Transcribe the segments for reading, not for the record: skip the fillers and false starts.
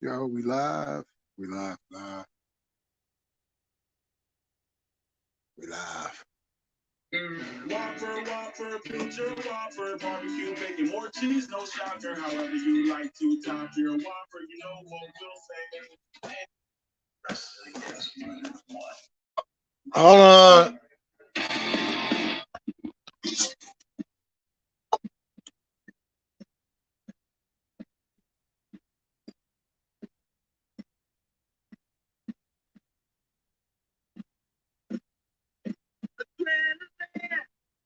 Yo, we live. We live, live. We live. Whopper, Whopper, future Whopper, barbecue, bacon, more cheese, no shocker. However you like to top your Whopper, you know what we'll say. Hold on.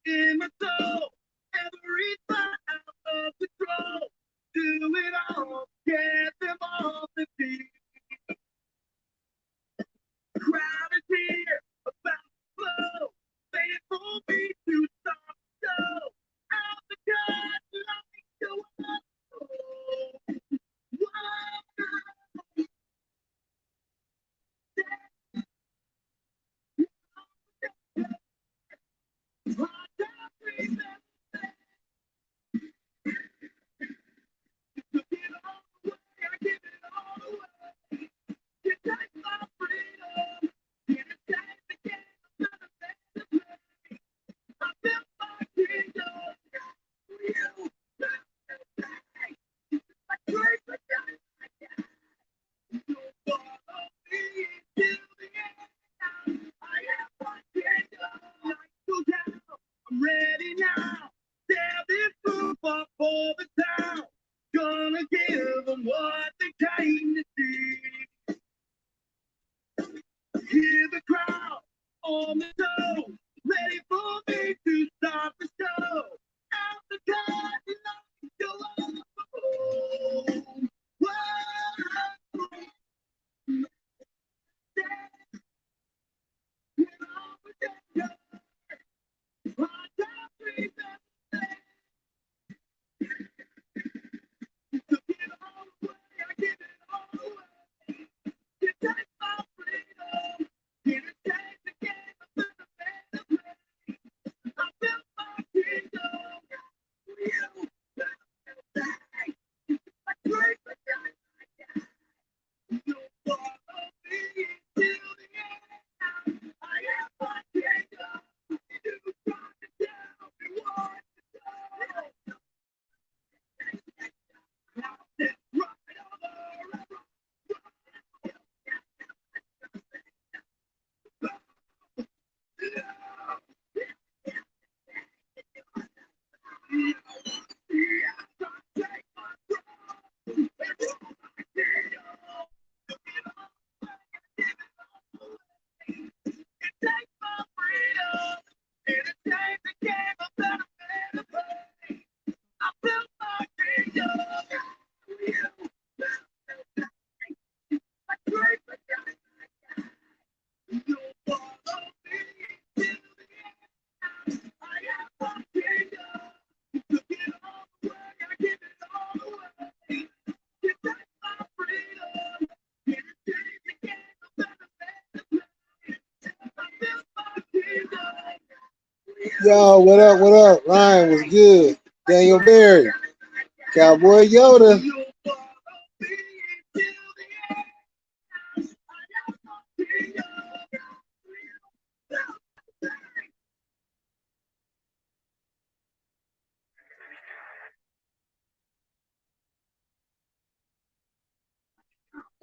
In my soul, every thought out of control. Do it all, get them all to see. Crowd is here, about to flow. Faithful me to stop the show. Out the God, like go up. I'm ready now. Step this proof up for the town. Gonna give them what they came to see. Hear the crowd on the toe, ready for me to start the show. Out the God, go on. Yo, what up? What up? Ryan was good. Daniel Berry. Cowboy Yoda.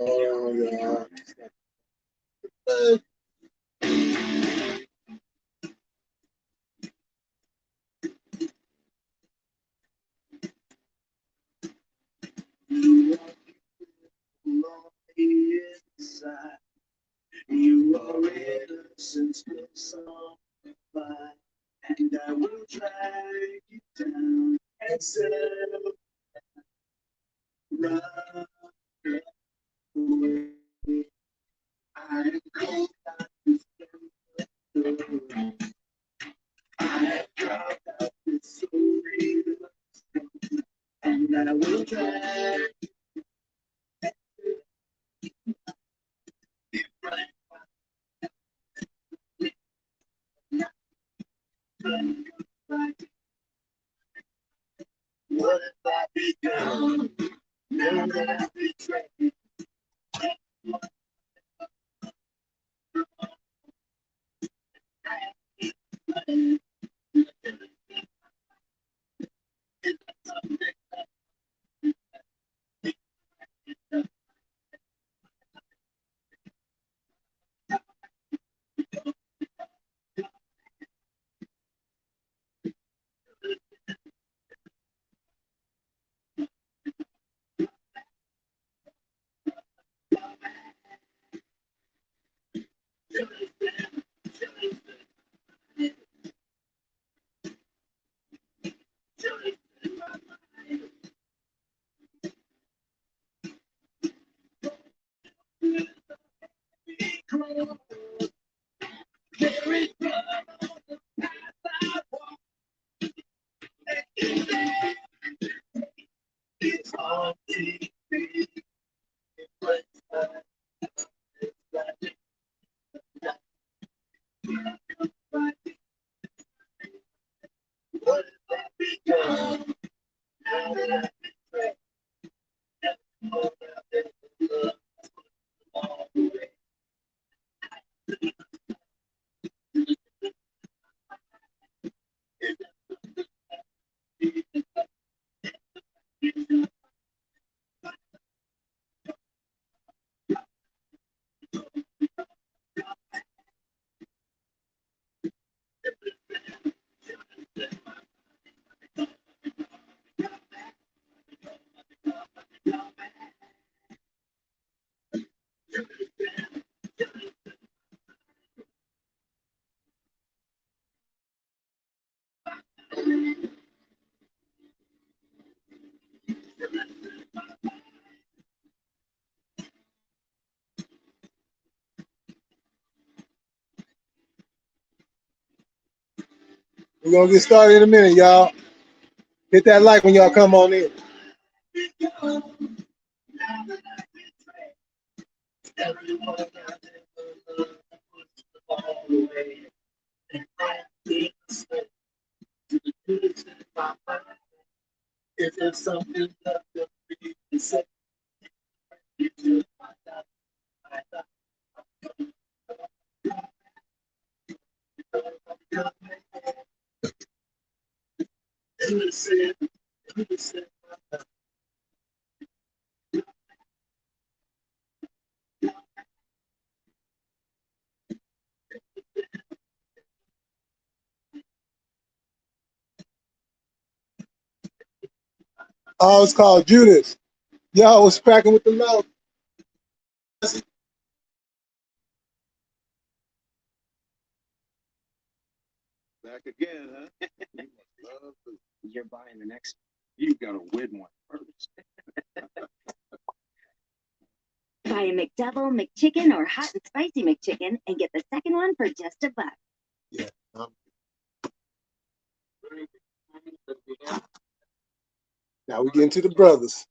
Oh, yeah. Inside, you are innocence personified, and I will drag you down and set right away. I am cold, I have dropped out this story, and I will drag you right. What have I become? Now that I've betrayed, We're gonna get started in a minute, y'all. Hit that like when y'all come on in. If there's something left for me to say, oh, it's called Judas. Y'all was cracking with the mouth. Back again, huh? You're buying the next. You gotta win one first. Buy a McDouble, McChicken, or hot and spicy McChicken and get the second one for just $1. Yeah. Now we get into the brothers.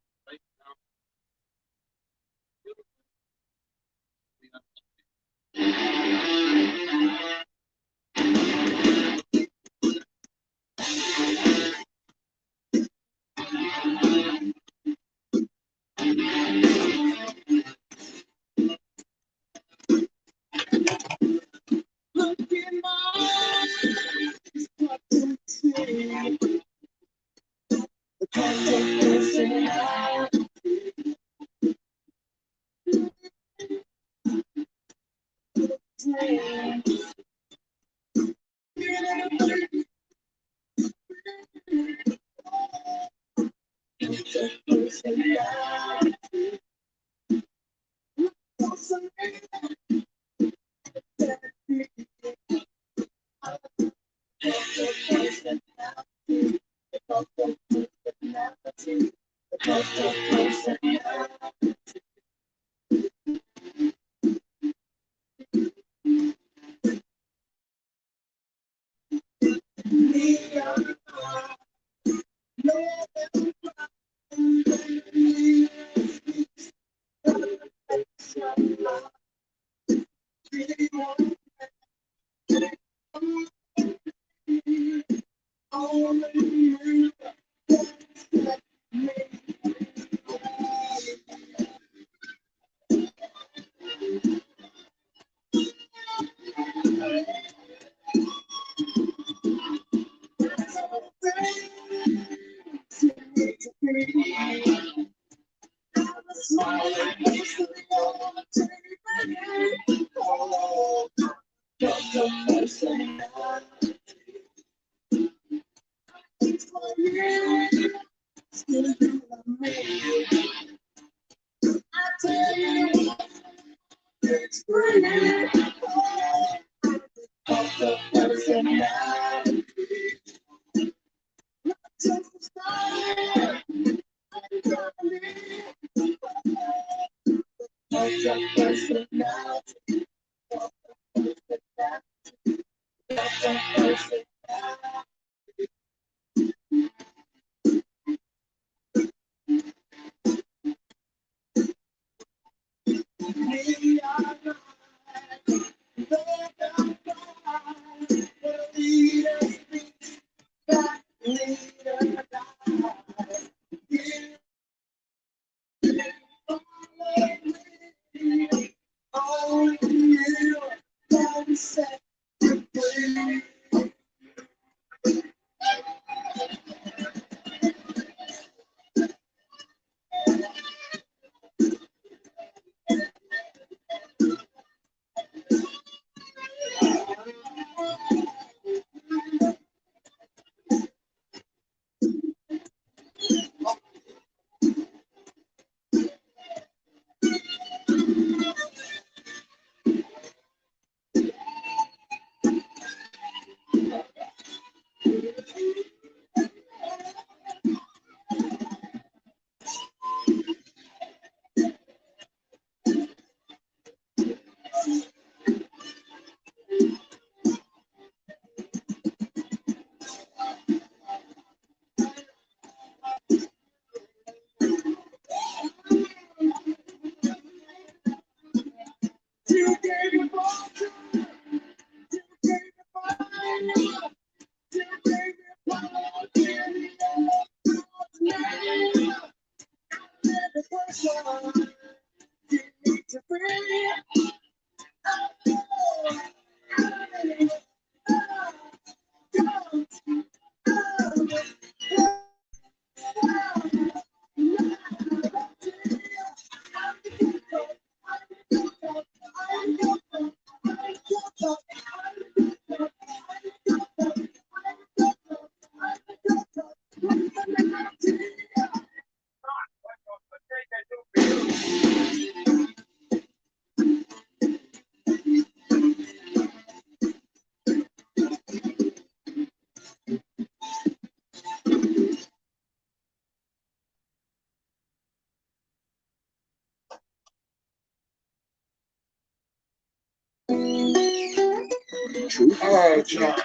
All right, y'all.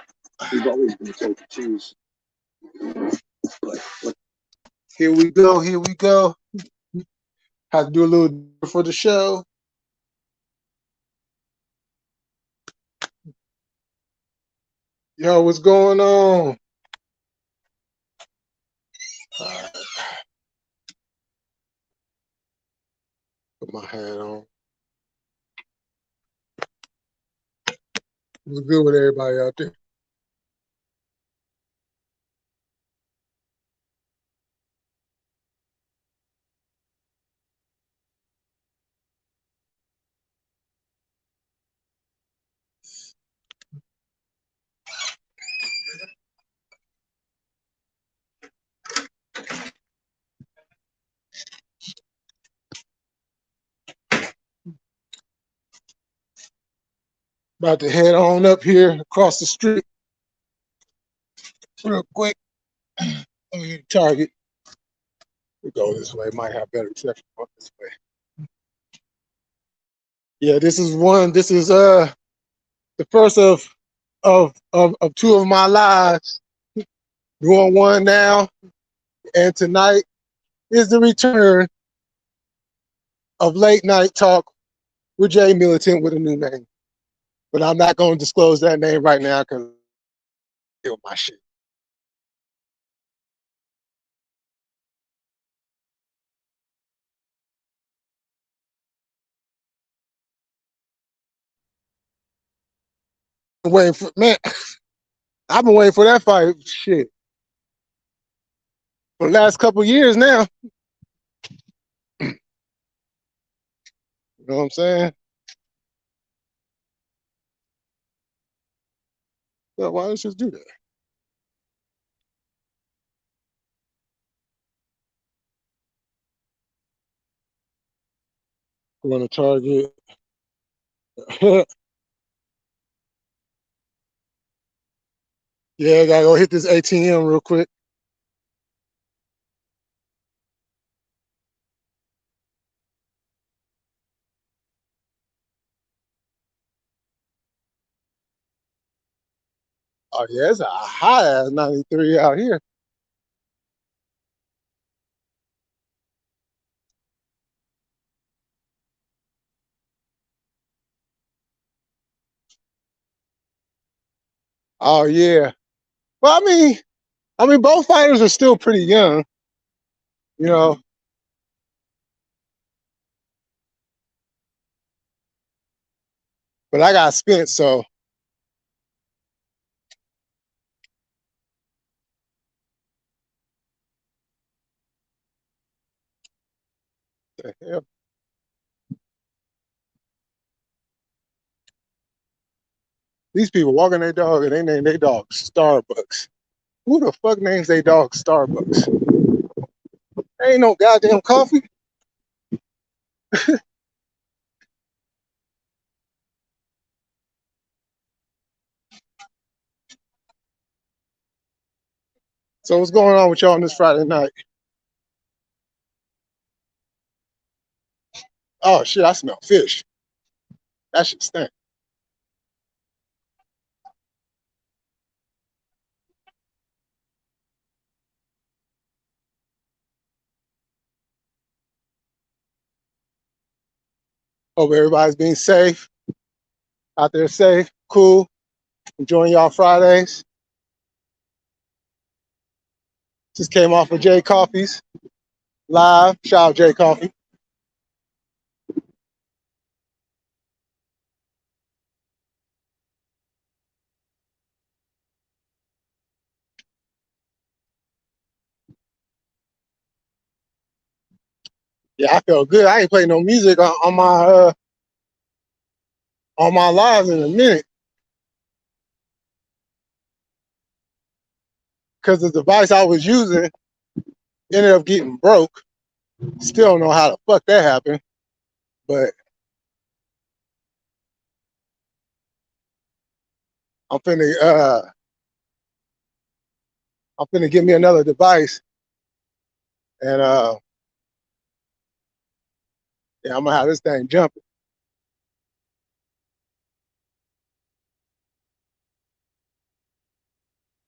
We've always been told to choose. But Here we go. Here we go. Have to do a little for the show. Yo, what's going on? All right. Put my hat on. What's good with everybody out there? About to head on up here across the street real quick. Let me hit Target. We go this way. Might have better reception on this way. Yeah, this is one. This is the first of two of my lives. Doing one now, and tonight is the return of late night talk with Jay Militant with a new name. But I'm not going to disclose that name right now because it's my shit. Waiting for man. I've been waiting for that fight. Shit, for the last couple of years now. You know what I'm saying? Well, why don't you just do that? Going to Target. Yeah, I gotta go hit this ATM real quick. Oh yeah, it's a high ass 93 out here. Oh yeah. Well, I mean, both fighters are still pretty young. You know, but I got Spence, so the hell. These people walking their dog and they name their dog Starbucks. Who the fuck names their dog Starbucks? Ain't no goddamn coffee. So what's going on with y'all on this Friday night? Oh shit, I smell fish. That shit stink. Hope everybody's being safe out there, safe, cool, enjoying y'all Fridays. Just came off of J Coffee's live. Shout out J Coffee. Yeah, I felt good. I ain't played no music on my lives in a minute because the device I was using ended up getting broke. Still don't know how the fuck that happened, but I'm finna uh I'm finna get me another device and yeah, I'm gonna have this thing jumping.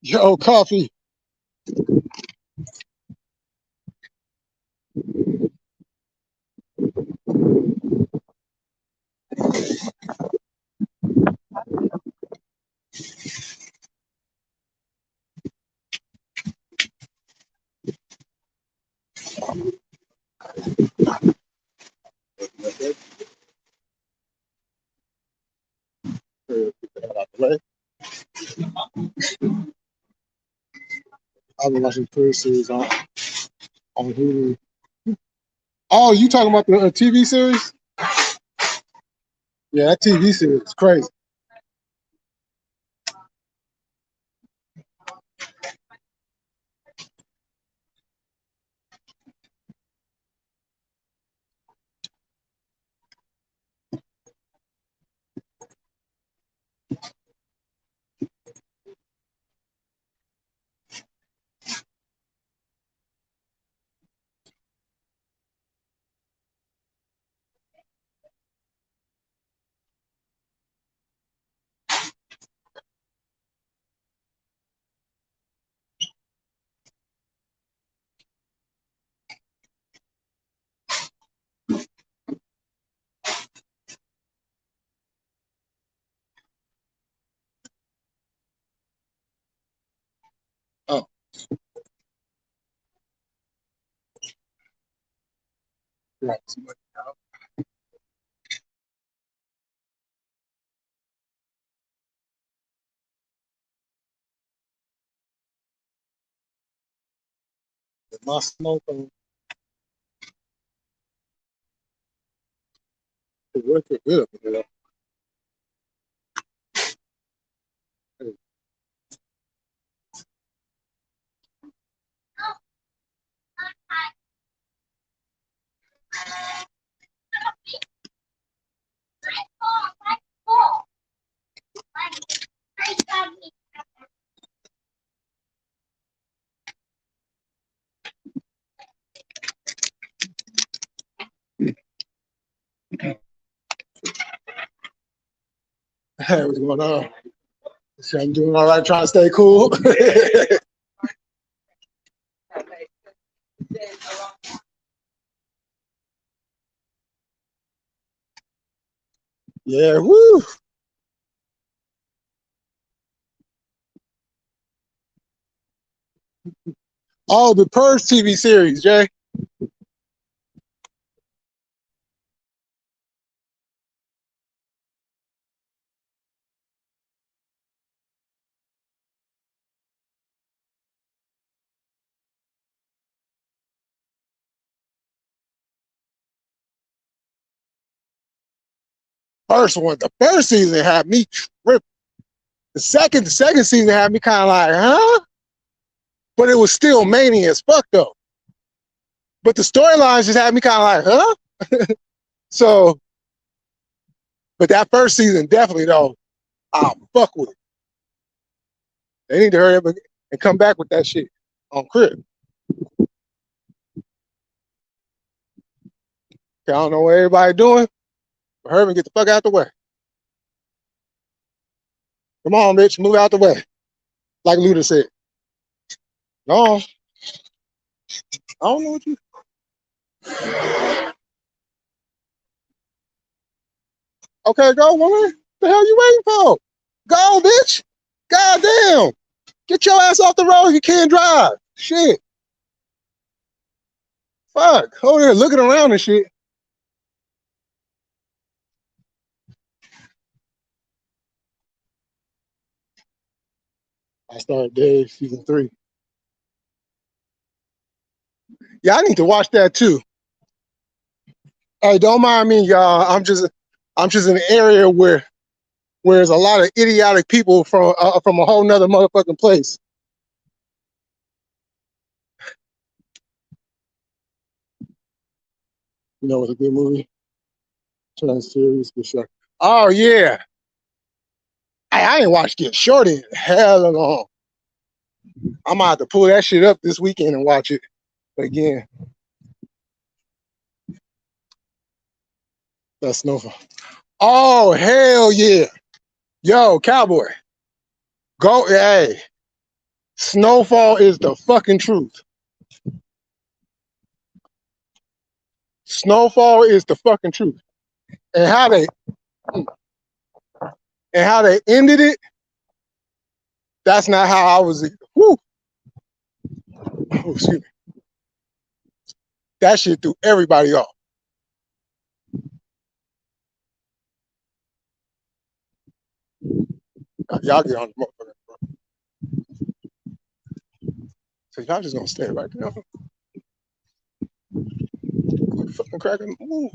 Yo, coffee. Get the hell out the way. I've been watching the series on Hulu. Oh, you talking about the TV series? Yeah, that TV series is crazy. Oh, right. My smoke on the work it good. You know? Hey, what's going on? So I'm doing all right, trying to stay cool. Yeah, woo. Oh, the Purge TV series, Jay. First one, the first season had me tripping. The second season had me kind of like, huh? But it was still mania as fuck though. But the storylines just had me kind of like, huh? So, but that first season definitely though, I'll fuck with it. They need to hurry up and come back with that shit on Crib. I don't know what everybody doing, but hurry and get the fuck out the way. Come on, bitch, move out the way. Like Luda said. No, I don't know what you. Okay, go, woman. The hell you waiting for? Go, bitch. Goddamn. Get your ass off the road. You can't drive. Shit. Fuck. Over there looking around and shit. I started Dave season 3. Yeah, I need to watch that too. Hey, don't mind me, y'all. I'm just in an area where there's a lot of idiotic people from a whole nother motherfucking place. You know what's a good movie? Turn series, good show. Oh yeah, I ain't watched Get Shorty in hell long. I'm gonna have to pull that shit up this weekend and watch it again. That's Snowfall. Oh hell yeah, yo cowboy, go hey. Snowfall is the fucking truth. Snowfall is the fucking truth. And how they ended it, that's not how I was. Whoo, oh, excuse me. That shit threw everybody off. Y'all get on the motherfucker. So y'all just gonna stay right there. Fucking cracking. Ooh.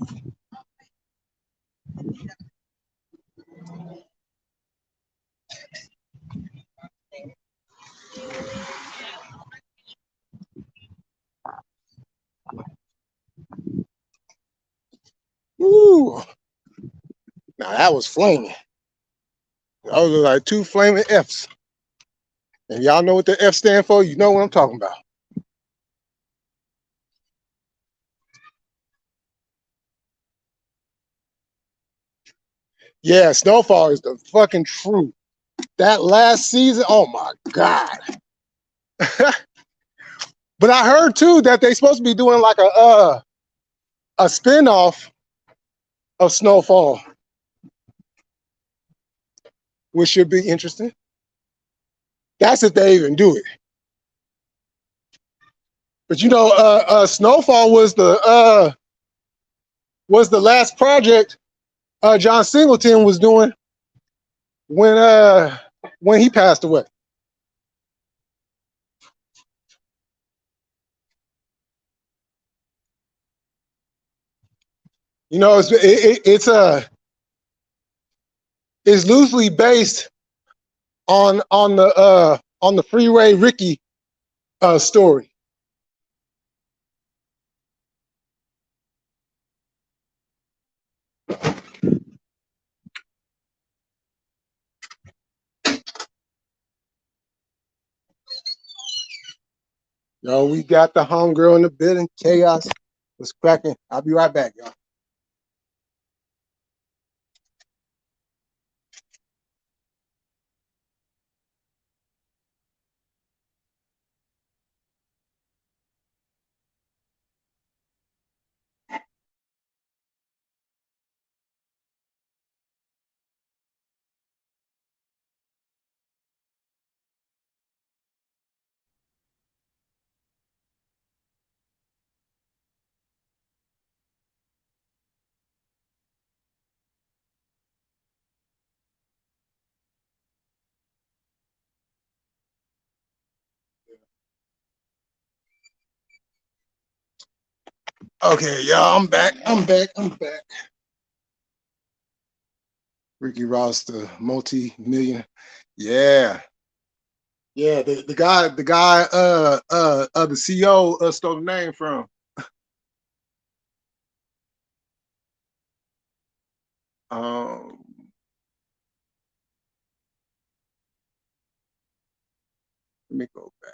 Ooh. Now that was flaming. Those are like two flaming F's. And y'all know what the F stand for? You know what I'm talking about. Yeah, Snowfall is the fucking truth. That last season, oh my God. But I heard too that they supposed to be doing like a spinoff of Snowfall, which should be interesting. That's if they even do it. But you know, Snowfall was the last project John Singleton was doing when he passed away. You know, it's loosely based on the Freeway Ricky story. Yo, we got the homegirl in the building. Chaos was cracking. I'll be right back, y'all. Okay, y'all, I'm back. I'm back. I'm back. Ricky Ross, the multi-million. Yeah. Yeah, the guy the CEO stole the name from. Um Let me go back.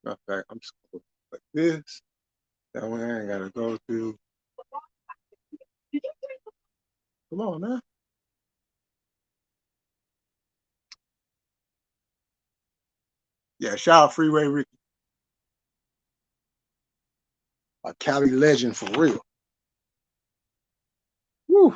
Matter of fact, I'm just gonna go like this. That way I ain't gotta go through. Come on now. Yeah, shout out Freeway Ricky, a Cali legend for real. Woo.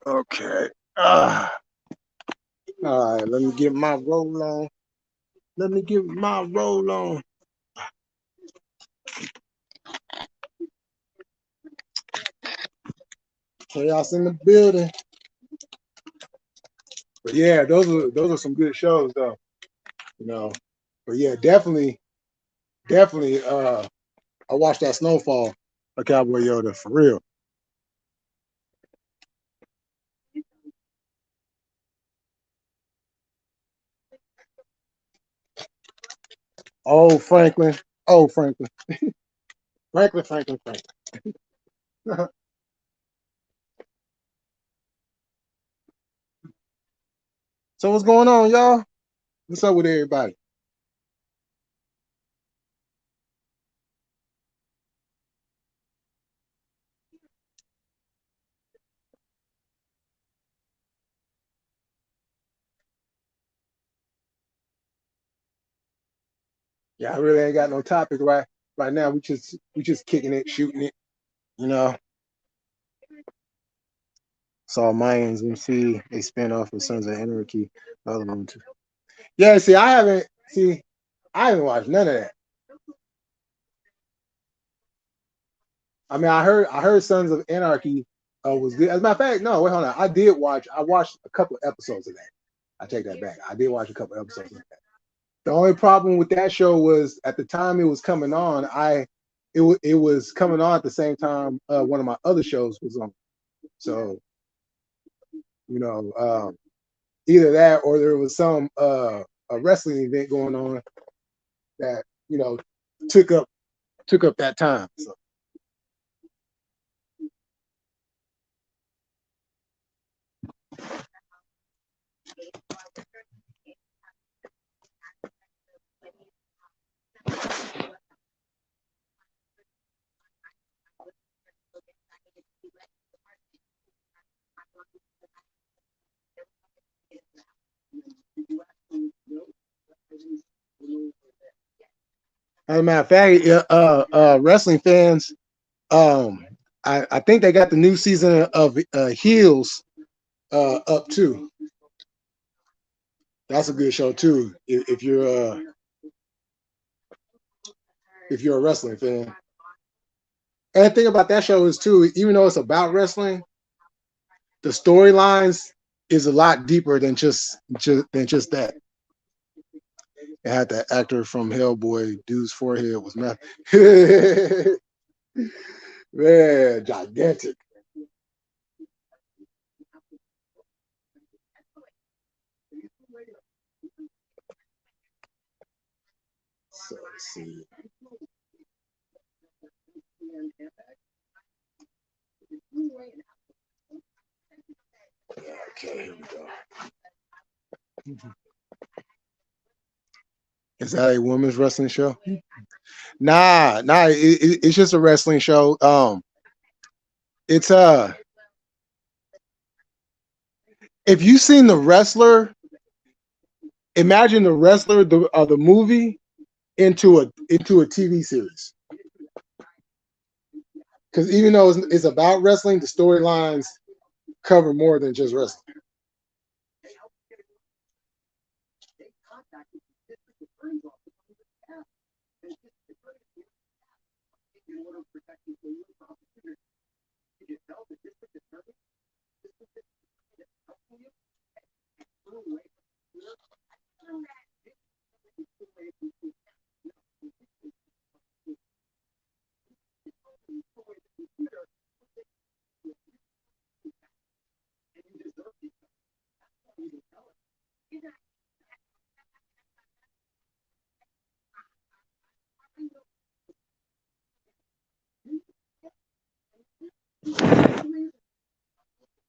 Okay. All right, let me get my roll on. Let me get my roll on. Chaos in the building. But yeah, those are some good shows though. You know. But yeah, definitely. I watched that Snowfall of Cowboy Yoda for real. Oh Franklin. Oh Franklin. Franklin. So what's going on, y'all? What's up with everybody? Yeah, I really ain't got no topic right now. We just kicking it, shooting it, you know. Saw Mayans MC, a spinoff of Sons of Anarchy. The other one too. Yeah, I haven't watched none of that. I mean, I heard Sons of Anarchy was good. As a matter of fact, no, wait, hold on. I watched a couple of episodes of that. I take that back. I did watch a couple of episodes of that. The only problem with that show was at the time it was coming on, it was coming on at the same time one of my other shows was on. So, you know, either that or there was some a wrestling event going on that, you know, took up that time. So as a matter of fact, wrestling fans, um, I think they got the new season of Heels up too. That's a good show too. If you're a wrestling fan, and the thing about that show is too, even though it's about wrestling, the storylines is a lot deeper than just that. It had that actor from Hellboy, dude's forehead was nothing. Man, gigantic. So let's see. Okay, here we go. Is that a women's wrestling show? Nah. It's just a wrestling show. It's if you seen the wrestler, imagine the wrestler the movie into a TV series. Because even though it's about wrestling, the storylines cover more than just wrestling.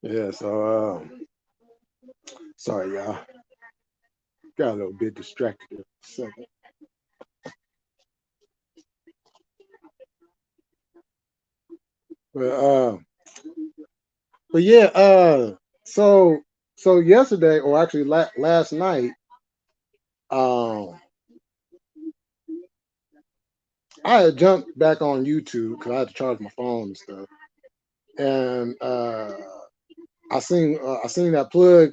Yeah. So sorry, y'all. Got a little bit distracted there for a second. But yeah. So yesterday, or actually last night, um, I had jumped back on YouTube because I had to charge my phone and stuff, and I seen that Plug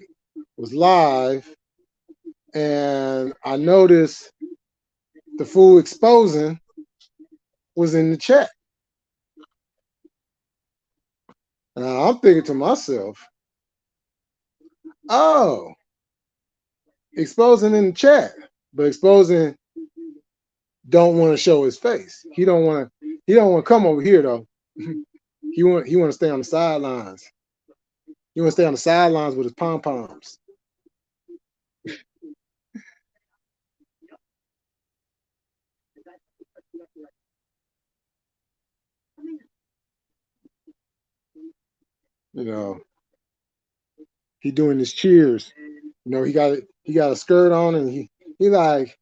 was live, and I noticed the fool exposing was in the chat. Now I'm thinking to myself, oh, exposing in the chat, but exposing don't want to show his face. He don't want to come over here though. he want to stay on the sidelines. He want to stay on the sidelines with his pom poms. You know, he doing his cheers. You know, he got a skirt on, and he like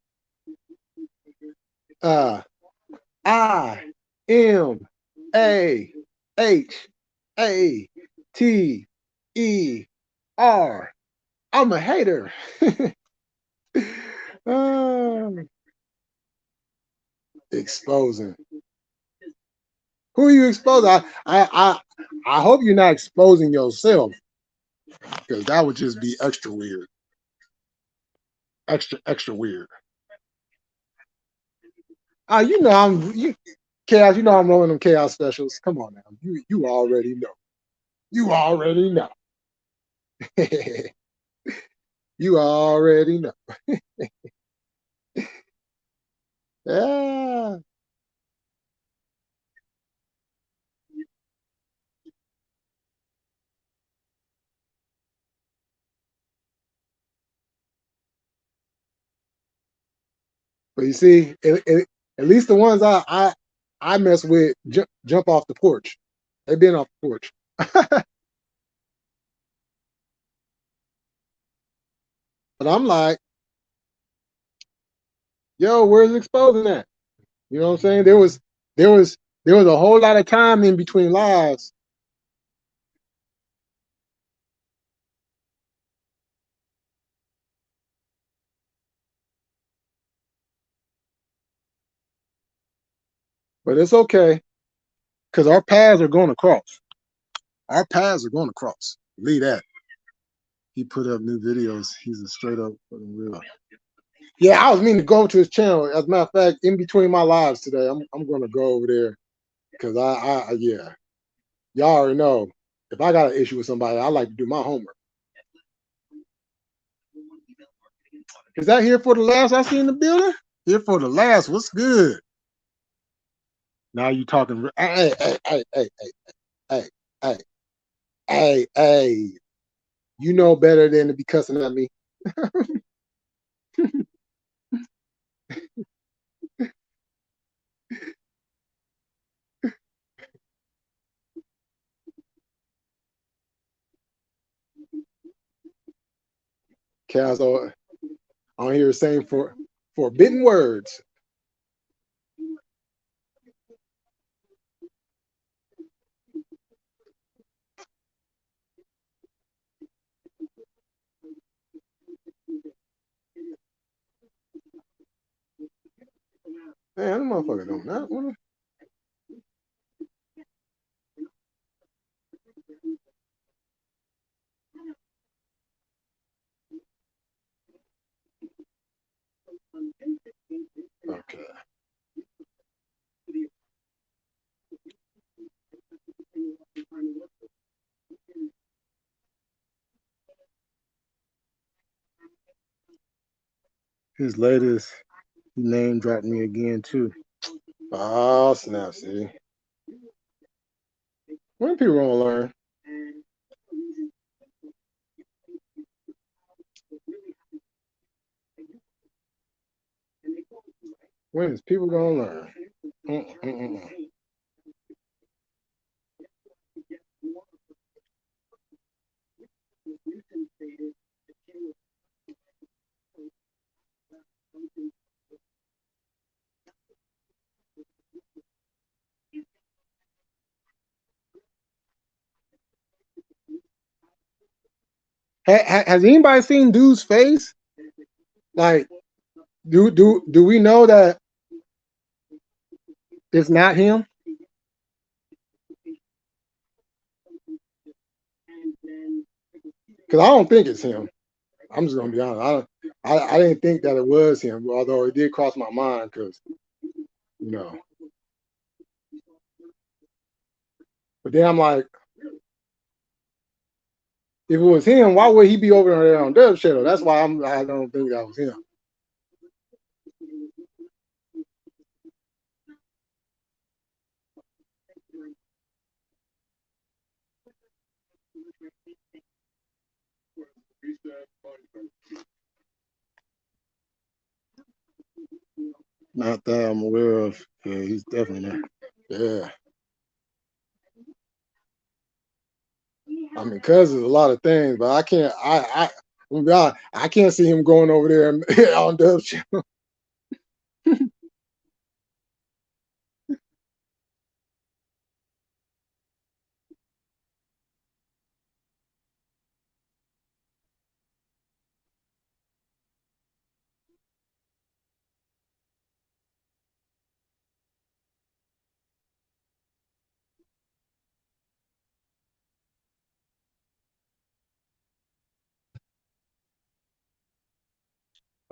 IMAHATER. I'm a hater. Exposing. Who are you exposing? I hope you're not exposing yourself, because that would just be extra weird. Extra weird. You know Chaos, you know I'm rolling them Chaos specials. Come on now. You already know. You already know. You already know. Yeah. But you see, at least the ones I mess with jump off the porch. They've been off the porch. But I'm like, yo, where's exposing that? You know what I'm saying? There was a whole lot of time in between lives. But it's okay, because our paths are going to cross. Our paths are going to cross. Leave that. He put up new videos. He's a straight up real. Yeah, I was meaning to go to his channel. As a matter of fact, in between my lives today, I'm gonna go over there, because yeah, y'all already know, if I got an issue with somebody, I like to do my homework. Is that here for the last I see in the building? Here for the last. What's good? Now you talking? Hey. You know better than to be cussing at me. Chaos on here saying for forbidden words. Man, that motherfucker don't not want to. Okay. His latest, he name dropped me again too. Oh snap! See, when people gonna learn? When is people gonna learn? Mm-mm-mm. Has anybody seen dude's face? Like, do we know that it's not him? Because I don't think it's him. I'm just gonna be honest. I didn't think that it was him, although it did cross my mind because you know. But then I'm like, if it was him, why would he be over there on Dub Shadow? That's why I don't think that was him. Not that I'm aware of. Yeah, he's definitely not. Yeah. I mean, cuz there's a lot of things, but I can't. I can't see him going over there on Dub Shadow.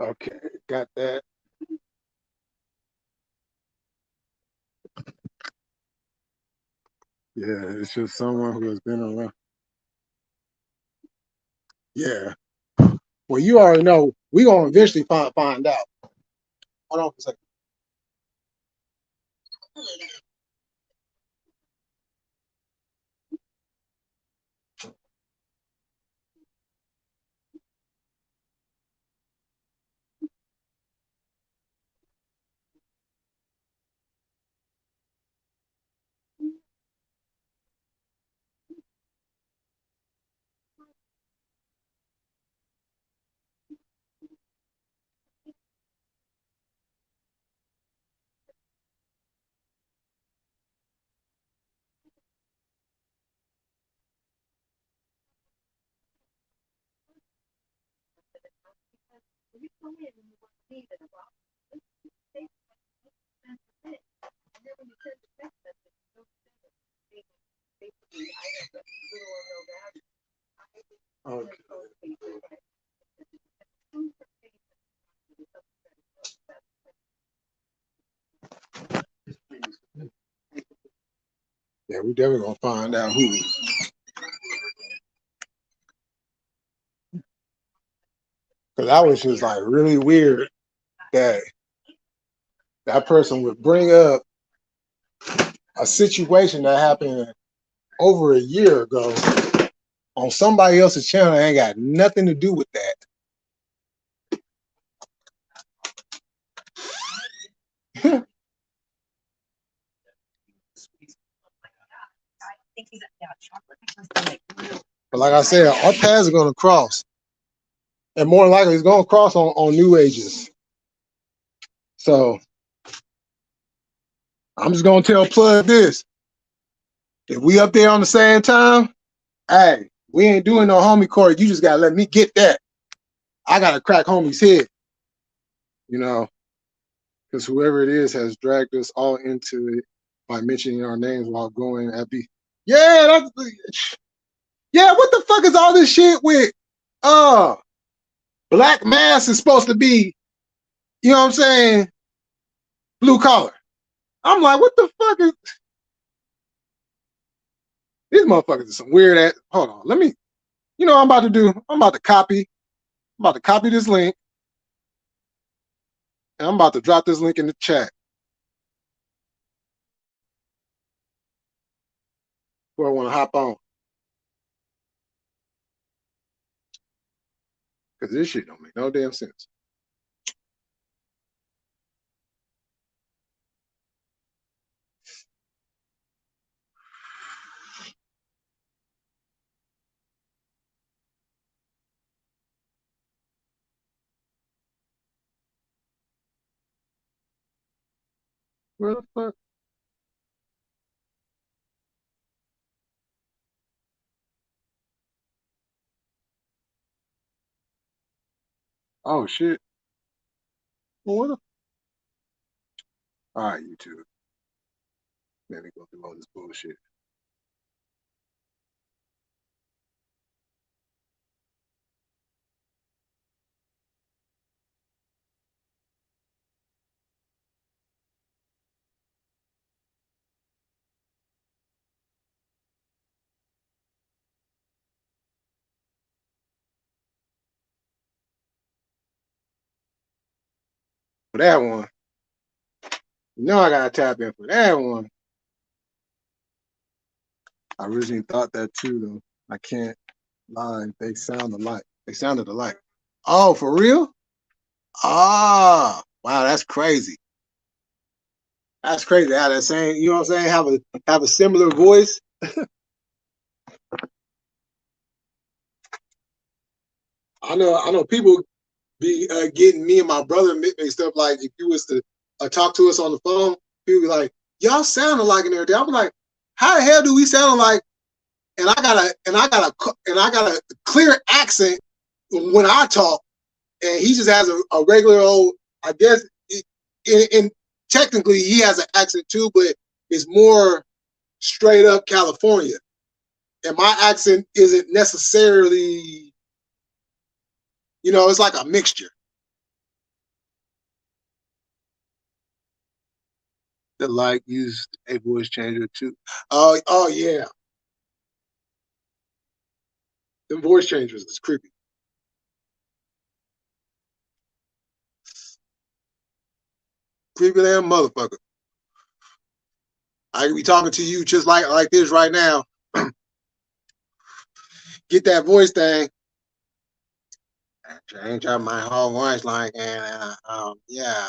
Okay, got that. Yeah, it's just someone who has been around. Yeah. Well, you already know we gonna eventually find out. Hold on for a second. Okay. Yeah, we definitely gonna find out who. Because that was just like really weird that that person would bring up a situation that happened over a year ago on somebody else's channel and ain't got nothing to do with that. But like I said, our paths are gonna cross. And more likely it's gonna cross on New Ages. So I'm just gonna tell Plug this. If we up there on the same time, hey, we ain't doing no homie court. You just gotta let me get that. I gotta crack homie's head, you know, because whoever it is has dragged us all into it by mentioning our names while going at the yeah, yeah, what the fuck is all this shit with Black Mass is supposed to be, you know what I'm saying, blue collar. I'm like, what the fuck is these motherfuckers are some weird ass. Hold on, let me, you know what I'm about to do? I'm about to copy this link, and I'm about to drop this link in the chat who I want to hop on. Because this shit don't make no damn sense. Where the fuck? Oh shit. Well, what the all right, YouTube. Let me go through all this bullshit. for that one. You know I gotta tap in for that one. I originally thought that too, though. I can't lie. They sound alike. They sounded alike. Oh, for real? Ah, wow, that's crazy. That's crazy. How that same, you know what I'm saying? Have a similar voice. I know people be getting me and my brother mixed up. Like if you was to talk to us on the phone, people be like, "Y'all sound alike and everything." I'm like, "How the hell do we sound alike?" And I got a clear accent when I talk, and he just has a regular old. I guess, and technically he has an accent too, but it's more straight up California. And my accent isn't necessarily, it's like a mixture. The like used a voice changer too. Oh yeah, the voice changers is creepy. Creepy damn motherfucker. I could be talking to you just like this right now. Get that voice thing. Change up my whole voice like, and yeah.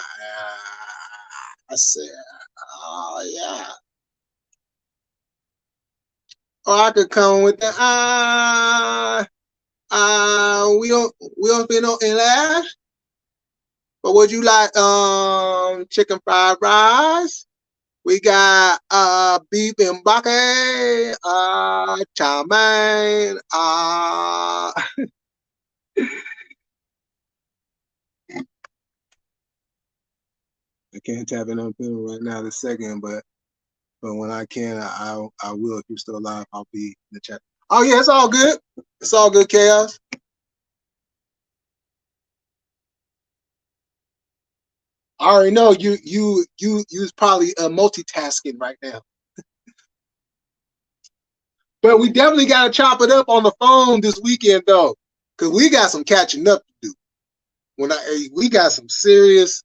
I said, oh yeah. Or I could come with the we don't spend no English. But would you like chicken fried rice? We got beef and bucket, chow mein, I can't tap in on film right now this second, but when I can, I will. If you're still alive, I'll be in the chat. Oh yeah, it's all good. It's all good, chaos. I already know you's probably multitasking right now. But we definitely got to chop it up on the phone this weekend though, because we got some catching up to do. We got some serious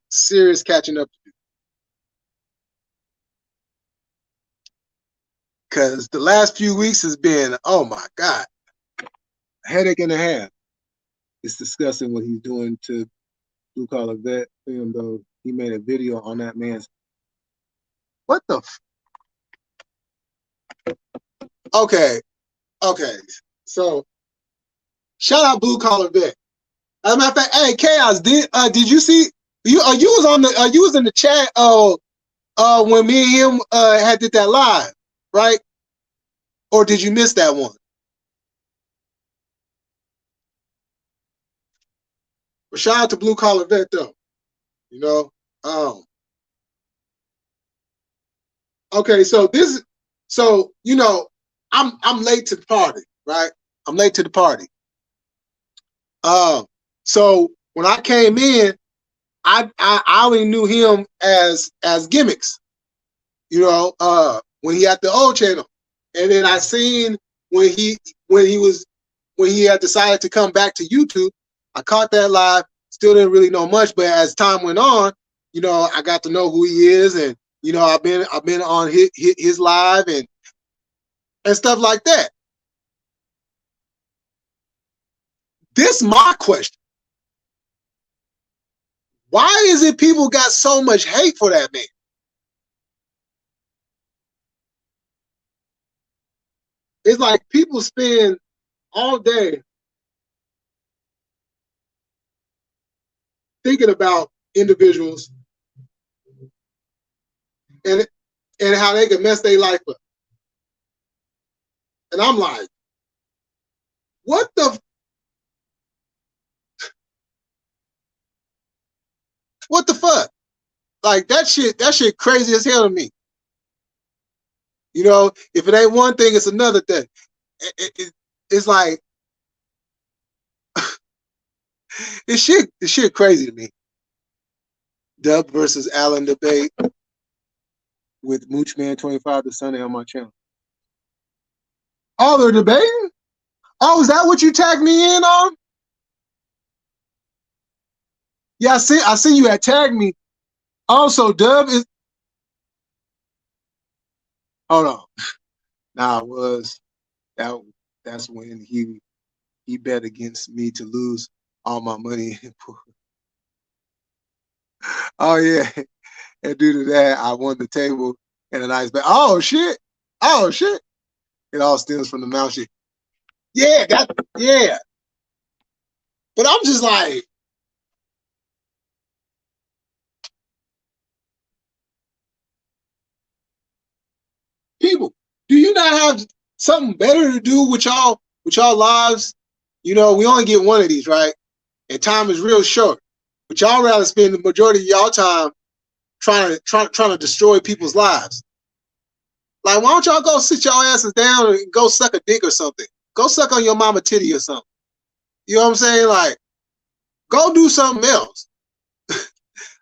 catching up to do. Because the last few weeks has been, oh my God, a headache and a half. It's discussing what he's doing to Blue Collar Vet film, though. He made a video on that man's. What the? Okay. So shout out Blue Collar Vet. As a matter of fact, hey Chaos, did you see you was in the chat when me and him had did that live, right? Or did you miss that one? But shout out to Blue Collar Vet though. Okay, so I'm late to the party, right? I'm late to the party. So when I came in, I only knew him as gimmicks, when he had the old channel, and then I seen when he had decided to come back to YouTube. I caught that live. Still didn't really know much, but as time went on, I got to know who he is, and I've been on his live and stuff like that. This is my question. Why is it people got so much hate for that man? It's like people spend all day thinking about individuals and how they can mess their life up. And I'm like, what the fuck? Like that shit crazy as hell to me. If it ain't one thing, it's another thing. It's like this shit crazy to me. Dub versus Allen debate with Moochman 25 this Sunday on my channel. Oh, they're debating? Oh, is that what you tagged me in on? Yeah, I see you had tagged me. Also, Dub is hold on. Nah, it was that that's when he bet against me to lose all my money. Oh yeah. And due to that, I won the table and a nice bet. Oh shit. Oh shit. It all stems from the mouth shit. Yeah, yeah. But I'm just like, people, do you not have something better to do with y'all lives? You know, we only get one of these, right? And time is real short. But y'all rather spend the majority of y'all time trying to destroy people's lives. Like, why don't y'all go sit your asses down and go suck a dick or something? Go suck on your mama titty or something. You know what I'm saying? Like, go do something else.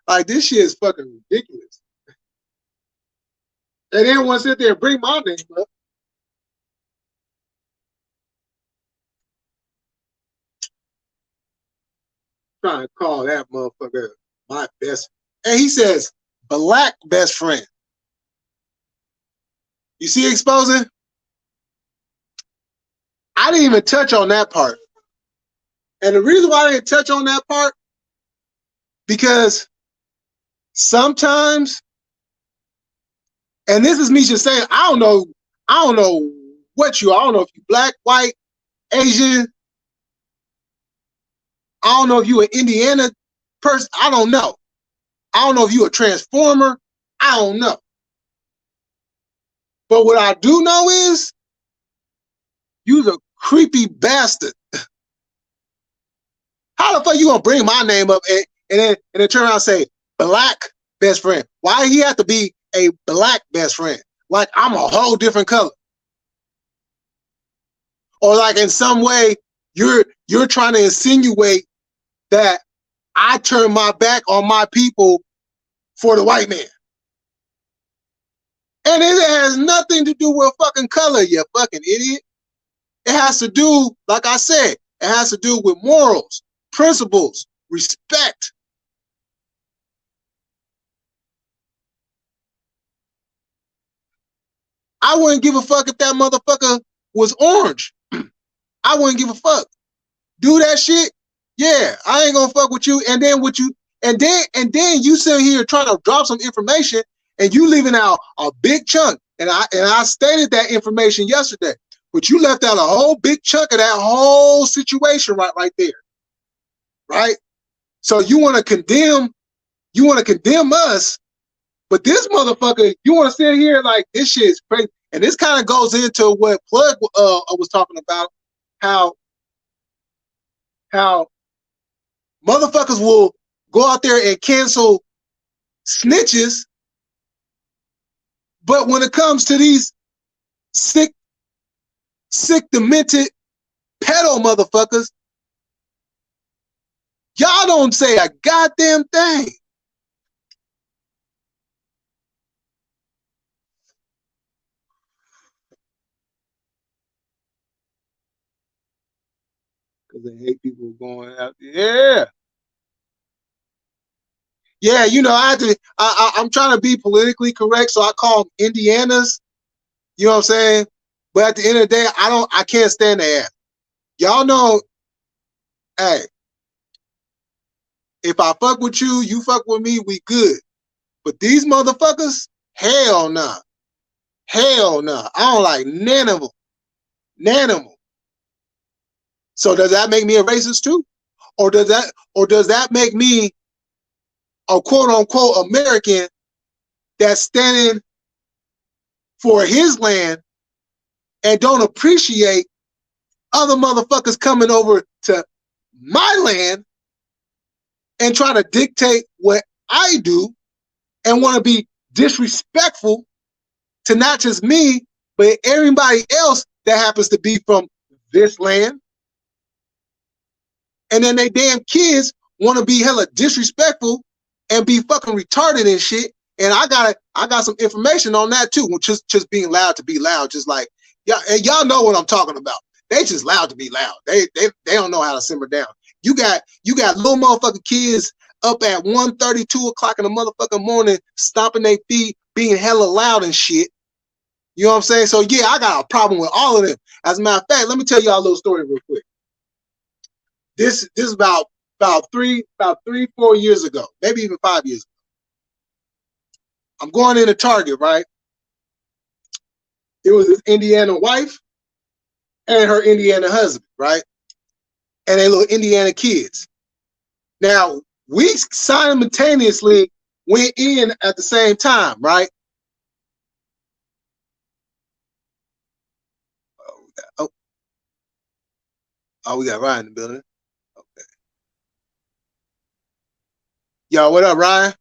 Like, this shit is fucking ridiculous. And then want to sit there and bring my name up. Trying to call that motherfucker my best. And he says, black best friend. You see exposing? I didn't even touch on that part. And the reason why I didn't touch on that part, because sometimes, and this is me just saying, I don't know what you are. I don't know if you black, white, Asian. I don't know if you an Indiana person. I don't know. I don't know if you a transformer. I don't know. But what I do know is you's a creepy bastard. How the fuck you gonna bring my name up and then turn around and say black best friend? Why he have to be a black best friend? Like I'm a whole different color. Or like in some way you're trying to insinuate that I turn my back on my people for the white man. And it has nothing to do with fucking color, you fucking idiot. It has to do, like I said, it has to do with morals, principles, respect. I wouldn't give a fuck if that motherfucker was orange. I wouldn't give a fuck. Do that shit. Yeah, I ain't gonna fuck with you. And then you sitting here trying to drop some information and you leaving out a big chunk. And I stated that information yesterday, but you left out a whole big chunk of that whole situation right there. Right? So you want to condemn us, but this motherfucker, you want to sit here like this shit is crazy. And this kind of goes into what Plug was talking about, how motherfuckers will go out there and cancel snitches, but when it comes to these sick, demented pedo motherfuckers, y'all don't say a goddamn thing. Because they hate people going out there. Yeah, you know, I'm trying to be politically correct, so I call them Indianas. You know what I'm saying? But at the end of the day, I can't stand their ass. Y'all know, hey, if I fuck with you, you fuck with me, we good. But these motherfuckers, hell nah. Hell nah. I don't like none of them. None of them. So does that make me a racist too? Or does that make me a quote unquote American that's standing for his land and don't appreciate other motherfuckers coming over to my land and try to dictate what I do and want to be disrespectful to not just me, but everybody else that happens to be from this land. And then they damn kids want to be hella disrespectful and be fucking retarded and shit. And I got some information on that too. Just being loud to be loud, just like y'all know what I'm talking about. They just loud to be loud. They don't know how to simmer down. You got little motherfucking kids up at 1:30, 2 o'clock in the motherfucking morning, stomping their feet, being hella loud and shit. You know what I'm saying? So yeah, I got a problem with all of them. As a matter of fact, let me tell y'all a little story real quick. This is about 3-4 years ago, maybe even 5 years ago. I'm going into Target, right? It was his Indiana wife and her Indiana husband, right? And their little Indiana kids. Now, we simultaneously went in at the same time, right? Oh, we got Ryan in the building. Okay. Yo, what up, Ryan?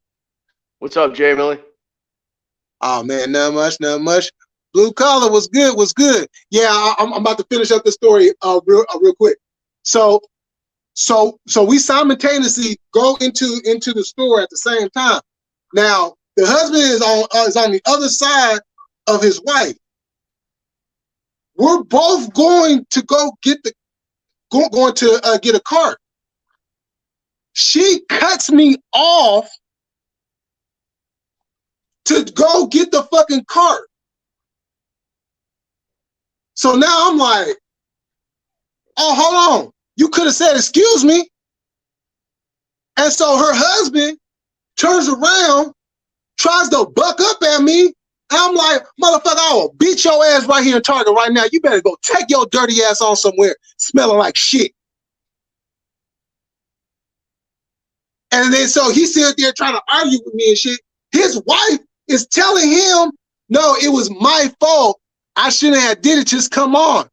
What's up, Jay Millie? Oh man, not much. Blue collar was good. Yeah, I'm about to finish up the story real quick. So we simultaneously go into the store at the same time. Now the husband is on the other side of his wife. We're both going to go get get a cart. She cuts me off to go get the fucking cart. So now I'm like, oh, hold on. You could have said, excuse me. And so her husband turns around, tries to buck up at me. And I'm like, motherfucker, I will beat your ass right here in Target right now. You better go take your dirty ass on somewhere smelling like shit. And then so he's sitting there trying to argue with me and shit. His wife is telling him, no, it was my fault. I shouldn't have did it. Just come on.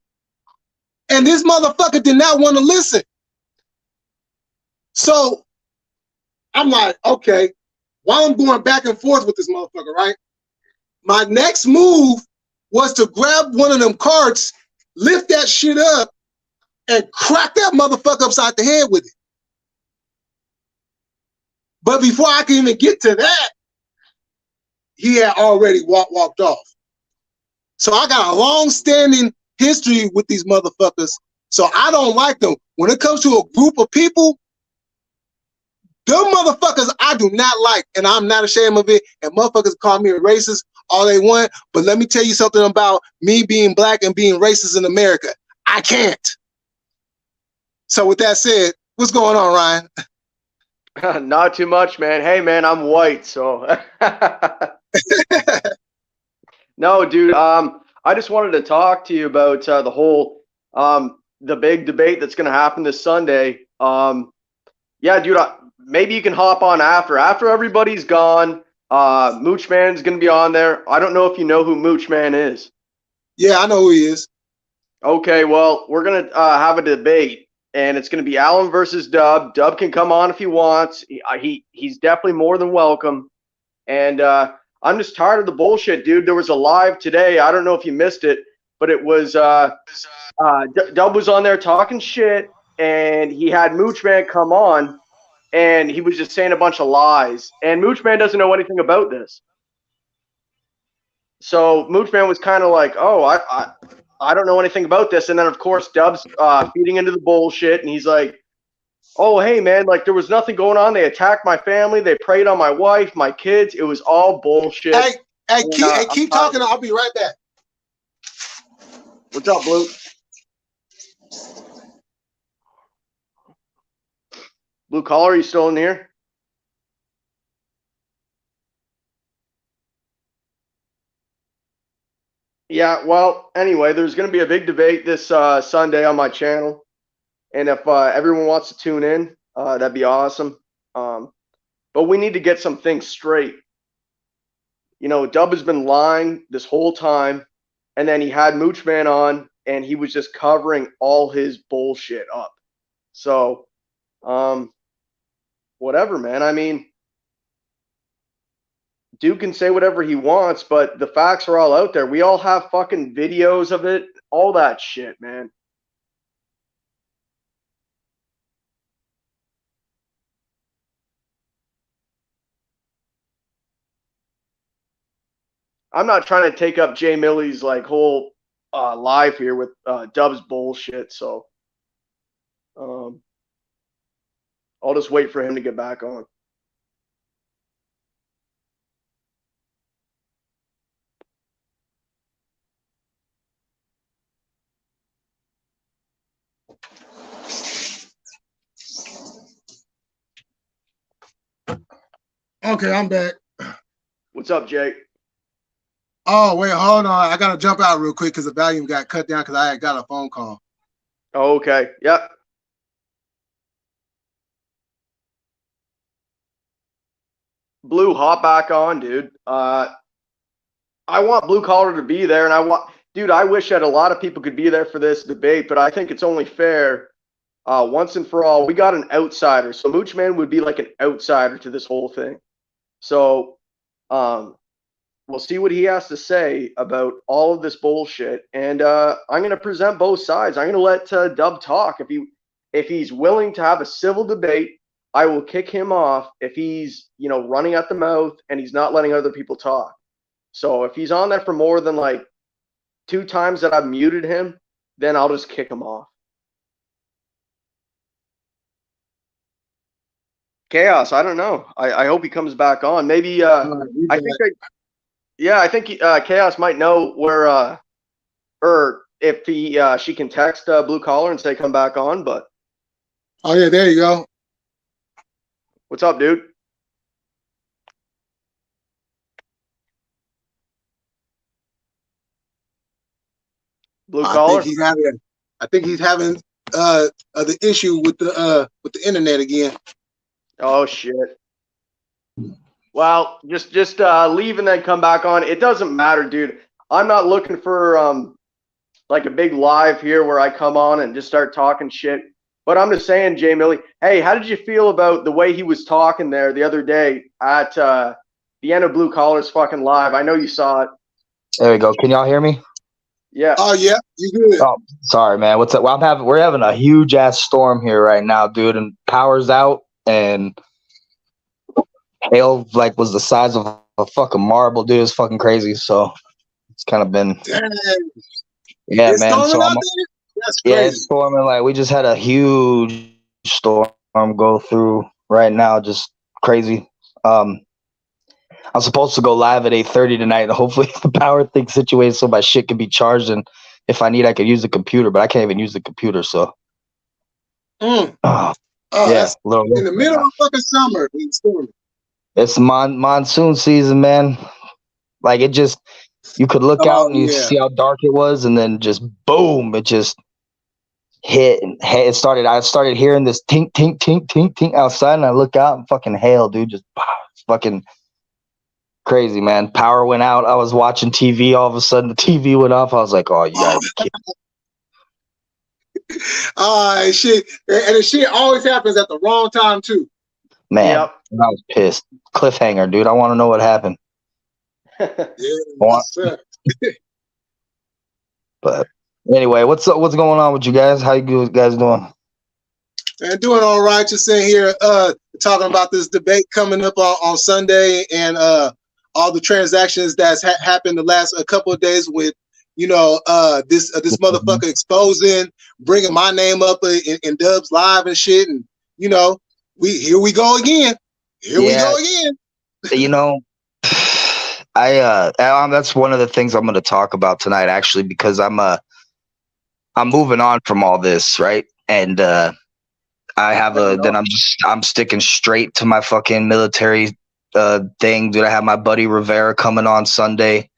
And this motherfucker did not want to listen. So I'm like, okay, while I'm going back and forth with this motherfucker, right? My next move was to grab one of them carts, lift that shit up, and crack that motherfucker upside the head with it. But before I can even get to that, he had already walked off. So I got a long-standing history with these motherfuckers. So I don't like them. When it comes to a group of people, them motherfuckers I do not like, and I'm not ashamed of it. And motherfuckers call me a racist all they want. But let me tell you something about me being black and being racist in America. I can't. So with that said, what's going on, Ryan? Not too much, man. Hey, man, I'm white, so. No, dude. I just wanted to talk to you about the whole the big debate that's going to happen this Sunday. Yeah, dude. Maybe you can hop on after everybody's gone. Mooch Man's going to be on there. I don't know if you know who Mooch Man is. Yeah, I know who he is. Okay, well, we're going to have a debate, and it's going to be Alan versus Dub. Dub can come on if he wants. He's definitely more than welcome. And I'm just tired of the bullshit, dude. There was a live today. I don't know if you missed it, but it was Dub was on there talking shit, and he had Mooch Man come on, and he was just saying a bunch of lies. And Mooch Man doesn't know anything about this. So Mooch Man was kind of like, oh, I don't know anything about this. And then, of course, Dub's feeding into the bullshit, and he's like, oh, hey, man, like there was nothing going on. They attacked my family. They preyed on my wife, my kids. It was all bullshit. Hey, keep talking. I'll be right back. What's up, Blue? Blue Collar, are you still in here? Yeah, well, anyway, there's going to be a big debate this Sunday on my channel. And if everyone wants to tune in, that'd be awesome. But we need to get some things straight. You know, Dub has been lying this whole time. And then he had Mooch Man on, and he was just covering all his bullshit up. So, whatever, man. I mean, Dude can say whatever he wants, but the facts are all out there. We all have fucking videos of it, all that shit, man. I'm not trying to take up Jay Millie's like whole live here with Dub's bullshit, so I'll just wait for him to get back on. Okay, I'm back. What's up, Jake? Oh, wait, hold on. I got to jump out real quick because the volume got cut down because I had got a phone call. Oh, okay. Yep. Blue, hop back on, dude. I want blue collar to be there, and I wish that a lot of people could be there for this debate, but I think it's only fair, once and for all. We got an outsider, so Mooch Man would be like an outsider to this whole thing. So, we'll see what he has to say about all of this bullshit, and I'm going to present both sides. I'm going to let Dub talk. If he's willing to have a civil debate, I will kick him off. If he's running at the mouth and he's not letting other people talk. So if he's on there for more than like 2 times that I've muted him, then I'll just kick him off. Chaos, I don't know. I hope he comes back on. Maybe I think Chaos might know where or if she can text Blue Collar and say come back on. But oh yeah, there you go. What's up, dude? Blue Collar. I think he's having the issue with the internet again. Oh shit. Well, just leave and then come back on. It doesn't matter, dude. I'm not looking for like a big live here where I come on and just start talking shit. But I'm just saying, Jay Millie, hey, how did you feel about the way he was talking there the other day at the end of Blue Collar's fucking live? I know you saw it. There we go. Can y'all hear me? Yeah. Oh yeah, you good? Oh, sorry, man. What's up? Well, we're having a huge ass storm here right now, dude, and power's out, and hail like was the size of a fucking marble, dude. It's fucking crazy. So it's kind of been, Dang. yeah, It's man. storming So out there? That's yeah, crazy. it's storming. Like we just had a huge storm go through right now, just crazy. I'm supposed to go live at 8:30 tonight. Hopefully the power thing's situated so my shit can be charged, and if I need, I could use the computer, but I can't even use the computer. So, Oh, yeah, that's little in the middle of fucking summer. It's storming. it's monsoon season, man. Like it just, you could look out Oh and you yeah. see how dark it was, and then just boom, it just hit. And it started. I started hearing this tink, tink, tink, tink, tink outside, and I look out and fucking hail, dude, just fucking crazy, man. Power went out. I was watching TV. All of a sudden, the TV went off. I was like, "Oh, you gotta be kidding!" Shit, and the shit always happens at the wrong time too. Man, Yep. I was pissed. Cliffhanger, dude. I want to know what happened. Yeah, yes, sir. But anyway, what's up? What's going on with you guys? How you guys doing? And doing all right. Just sitting here talking about this debate coming up on Sunday and all the transactions that's happened the last couple of days with this motherfucker exposing, bringing my name up in Dub's live and shit, and here we go again. We go again. That's one of the things I'm going to talk about tonight, actually, because I'm moving on from all this, right? And I'm sticking straight to my fucking military thing, dude. I have my buddy Rivera coming on Sunday,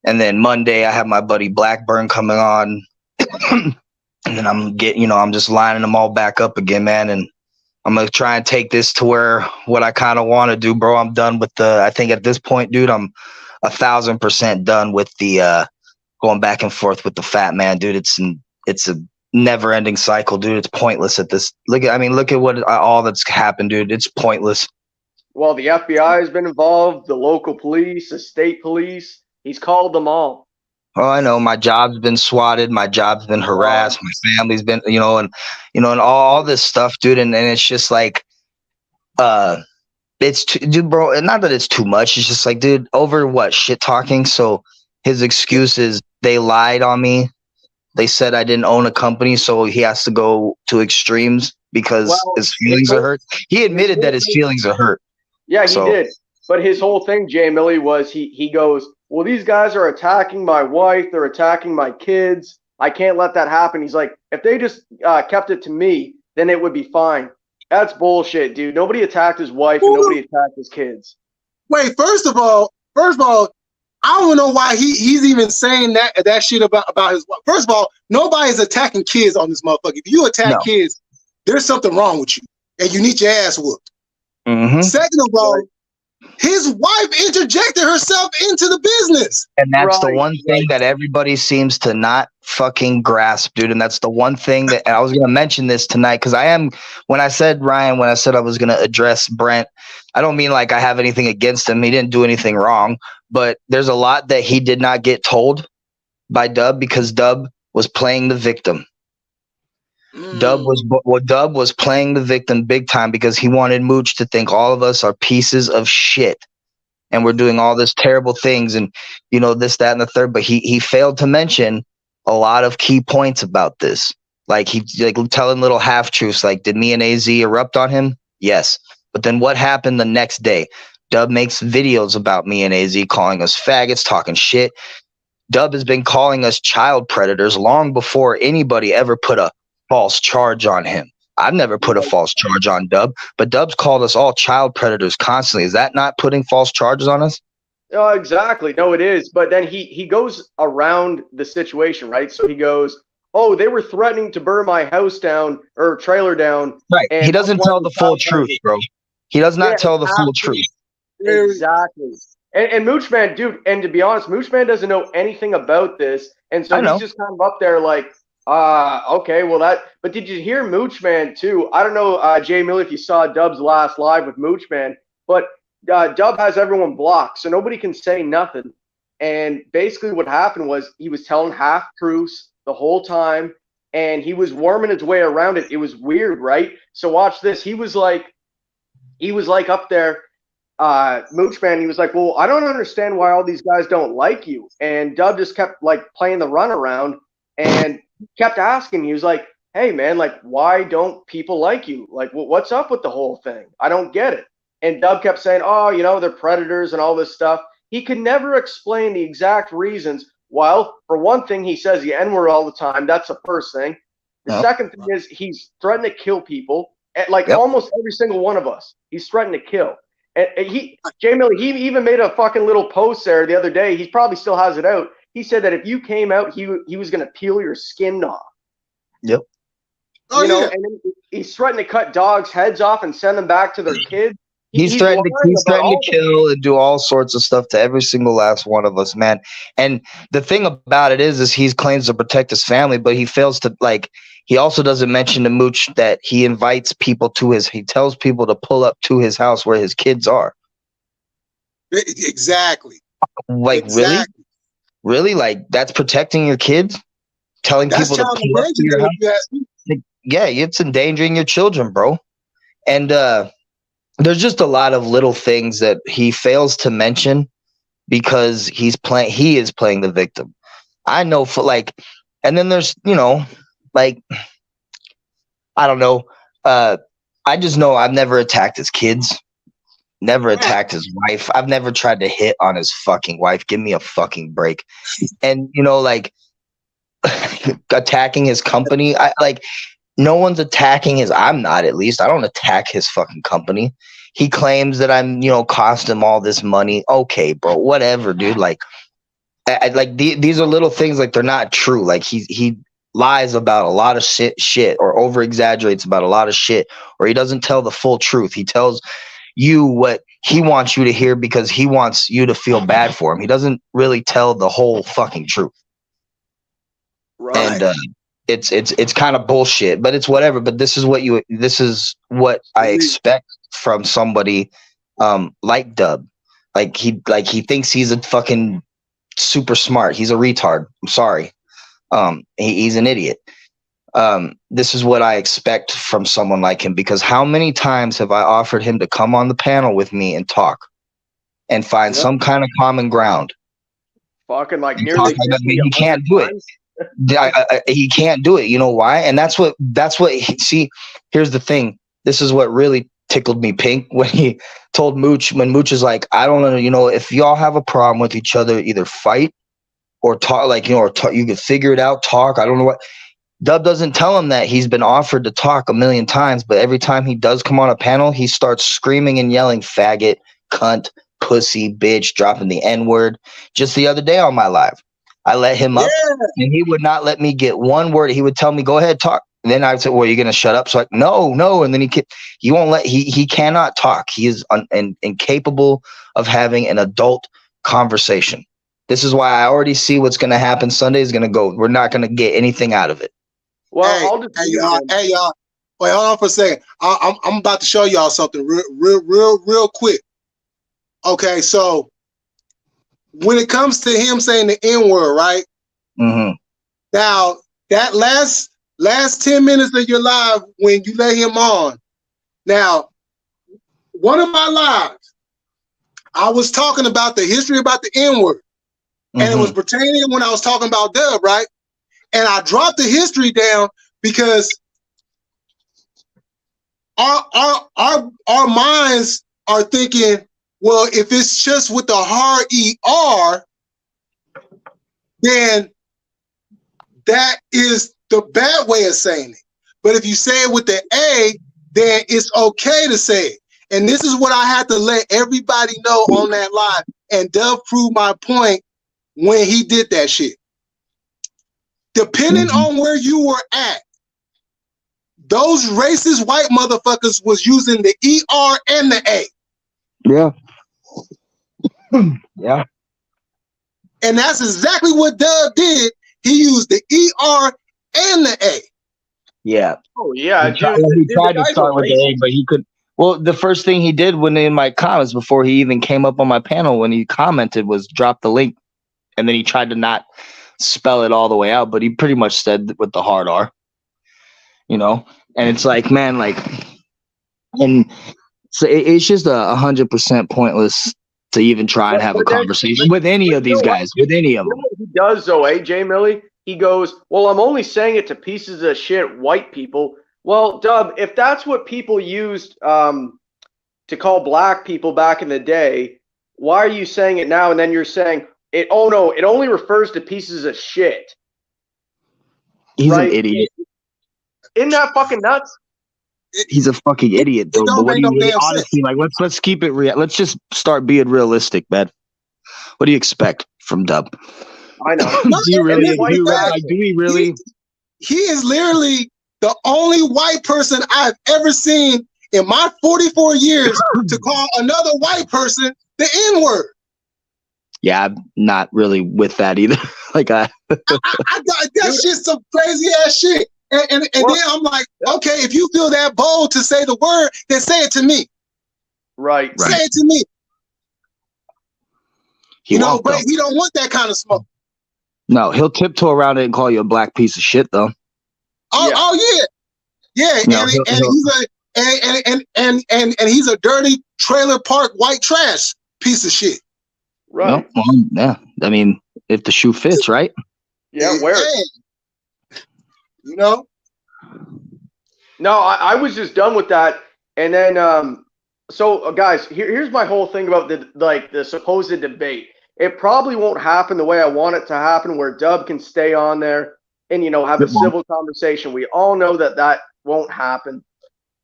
and then Monday I have my buddy Blackburn coming on, and then I'm just lining them all back up again, man. And I'm gonna try and take this to where what I kind of want to do, bro. I'm done with I think at this point, dude, I'm 1,000% done with the going back and forth with the fat man, dude. It's a never-ending cycle, dude. It's pointless at this. Look at what all that's happened, dude. It's pointless. Well, the FBI has been involved, the local police, the state police. He's called them all. Oh, I know. My job's been swatted. My job's been harassed. My family's been, and all this stuff, dude. And it's just like, it's dude, bro. And not that it's too much. It's just like, dude, over what shit talking. So his excuse is they lied on me. They said I didn't own a company, so he has to go to extremes because his feelings are hurt. He admitted that his feelings are hurt. Yeah, he did. But his whole thing, Jay Millie, was he goes, well, these guys are attacking my wife. They're attacking my kids. I can't let that happen. He's like, if they just kept it to me, then it would be fine. That's bullshit, dude. Nobody attacked his wife and nobody attacked his kids. Wait, first of all, I don't know why he's even saying that shit about his wife. First of all, nobody's attacking kids on this motherfucker. If you attack kids, there's something wrong with you, and you need your ass whooped. Mm-hmm. Second of all, his wife interjected herself into the business. And that's the one thing that everybody seems to not fucking grasp, dude. And that's the one thing that I was going to mention this tonight because when I said I was going to address Brent, I don't mean like I have anything against him. He didn't do anything wrong, but there's a lot that he did not get told by Dub because Dub was playing the victim. Dub was playing the victim big time because he wanted Mooch to think all of us are pieces of shit and we're doing all this terrible things and this, that, and the third. But he failed to mention a lot of key points about this. Like telling little half truths. Like, did me and AZ erupt on him? Yes. But then what happened the next day? Dub makes videos about me and AZ calling us faggots, talking shit. Dub has been calling us child predators long before anybody ever put a false charge on him. I've never put a false charge on Dub, but Dub's called us all child predators constantly. Is that not putting false charges on us? Oh, exactly. No, it is. But then he goes around the situation, right? So he goes, oh, they were threatening to burn my house down or trailer down. Right. He doesn't tell the full truth, bro. He does not tell the full truth. Exactly. And Moochman, dude, and to be honest, Moochman doesn't know anything about this. And so he's just kind of up there like, okay, well but did you hear Moochman too? I don't know, Jay Miller, if you saw Dub's last live with Moochman, but Dub has everyone blocked, so nobody can say nothing. And basically what happened was he was telling half truths the whole time, and he was worming his way around it. It was weird, right? So watch this. He was like up there, Moochman, he was like, well, I don't understand why all these guys don't like you. And Dub just kept like playing the runaround and kept asking. He was like, hey man, like, why don't people like you? Like, what's up with the whole thing? I don't get it. And Dub kept saying, oh, they're predators and all this stuff. He could never explain the exact reasons. Well, for one thing, he says the N-word all the time. That's the first thing. The second thing is he's threatened to kill people. Almost every single one of us, he's threatened to kill. And Jay Miller, he even made a fucking little post there the other day. He probably still has it out. He said that if you came out, he was going to peel your skin off. Yep. And then he's threatening to cut dogs' heads off and send them back to their kids. He's threatened to kill and do all sorts of stuff to every single last one of us, man. And the thing about it is he claims to protect his family, but he fails to he also doesn't mention to Mooch that he invites people he tells people to pull up to his house where his kids are. Exactly. Really? Like, that's protecting your kids? Telling people to pull up to your house? Yeah, it's endangering your children, bro. And there's just a lot of little things that he fails to mention because he is playing the victim. I know and then there's, I don't know. I just know I've never attacked his kids, never attacked his wife. I've never tried to hit on his fucking wife. Give me a fucking break. And, attacking his company. No one's attacking I'm not, at least. I don't attack his fucking company. He claims that I'm, cost him all this money. Okay, bro, whatever, dude. These are little things, they're not true. He lies about a lot of shit or over exaggerates about a lot of shit, or he doesn't tell the full truth. He tells you what he wants you to hear because he wants you to feel bad for him. He doesn't really tell the whole fucking truth. Right. And it's kind of bullshit, but it's whatever. But this is what I expect from somebody like Dub. He thinks he's a fucking super smart. He's a retard. I'm sorry. He's an idiot. This is what I expect from someone like him, because how many times have I offered him to come on the panel with me and talk and find some kind of common ground? Fucking nearly. He can't do it. He can't do it. You know why? And that's what here's the thing. This is what really tickled me pink when he told Mooch, when Mooch is like, I don't know, if y'all have a problem with each other, either fight or talk, or you can figure it out, talk. I don't know what. Dub doesn't tell him that he's been offered to talk a million times, but every time he does come on a panel, he starts screaming and yelling faggot, cunt, pussy, bitch, dropping the N-word. Just the other day on my live, I let him up and he would not let me get one word. He would tell me, go ahead, talk. And then I said, well, you're going to shut up? So like, no. And then he won't let, he cannot talk. He is incapable of having an adult conversation. This is why I already see what's going to happen. Sunday is going to go. We're not going to get anything out of it. Well, hey y'all. Wait, hold on for a second. I'm about to show y'all something real quick. Okay, so when it comes to him saying the N-word, right? Mm-hmm. Now that last 10 minutes of your live when you let him on. Now, one of my lives, I was talking about the history about the N-word, and it was pertaining when I was talking about Dub, right? And I dropped the history down because our minds are thinking, well, if it's just with the hard ER, then that is the bad way of saying it. But if you say it with the A, then it's okay to say it. And this is what I had to let everybody know on that live. And Dub proved my point when he did that shit. Depending on where you were at, those racist white motherfuckers was using the ER and the A. Yeah. Yeah. And that's exactly what Dub did. He used the ER and the A. Yeah. Oh, yeah. He tried to start with the A, but he could. Well, the first thing he did when in my comments before he even came up on my panel when he commented was drop the link. And then he tried to not spell it all the way out, but he pretty much said with the hard R, you know? And it's like, man, like, and so it's just 100% pointless to even try and have a conversation with any of these guys, with any of them. He does, though, Jay Millie? He goes, well, I'm only saying it to pieces of shit white people. Well, Dub, if that's what people used to call black people back in the day, why are you saying it now? And then you're saying, it only refers to pieces of shit. He's an idiot. Isn't that fucking nuts? He's a fucking idiot, though. But what do you really, honestly, like, let's keep it real. Let's just start being realistic, man. What do you expect from Dub? I know. Do we really? He is literally the only white person I've ever seen in my 44 years to call another white person the N-word. Yeah, I'm not really with that either. Like I got that's just some crazy ass shit. And then I'm like, okay, if you feel that bold to say the word, then say it to me. Right. Say it to me. But he don't want that kind of smoke. No, he'll tiptoe around it and call you a black piece of shit, though. Oh yeah. No, and he's a dirty trailer park white trash piece of shit. Right. No, well, yeah. I mean, if the shoe fits, right? Yeah, wear it. You know? No, I was just done with that. And then, so guys, here's my whole thing about the supposed debate. It probably won't happen the way I want it to happen, where Dub can stay on there and, have a civil conversation. We all know that won't happen.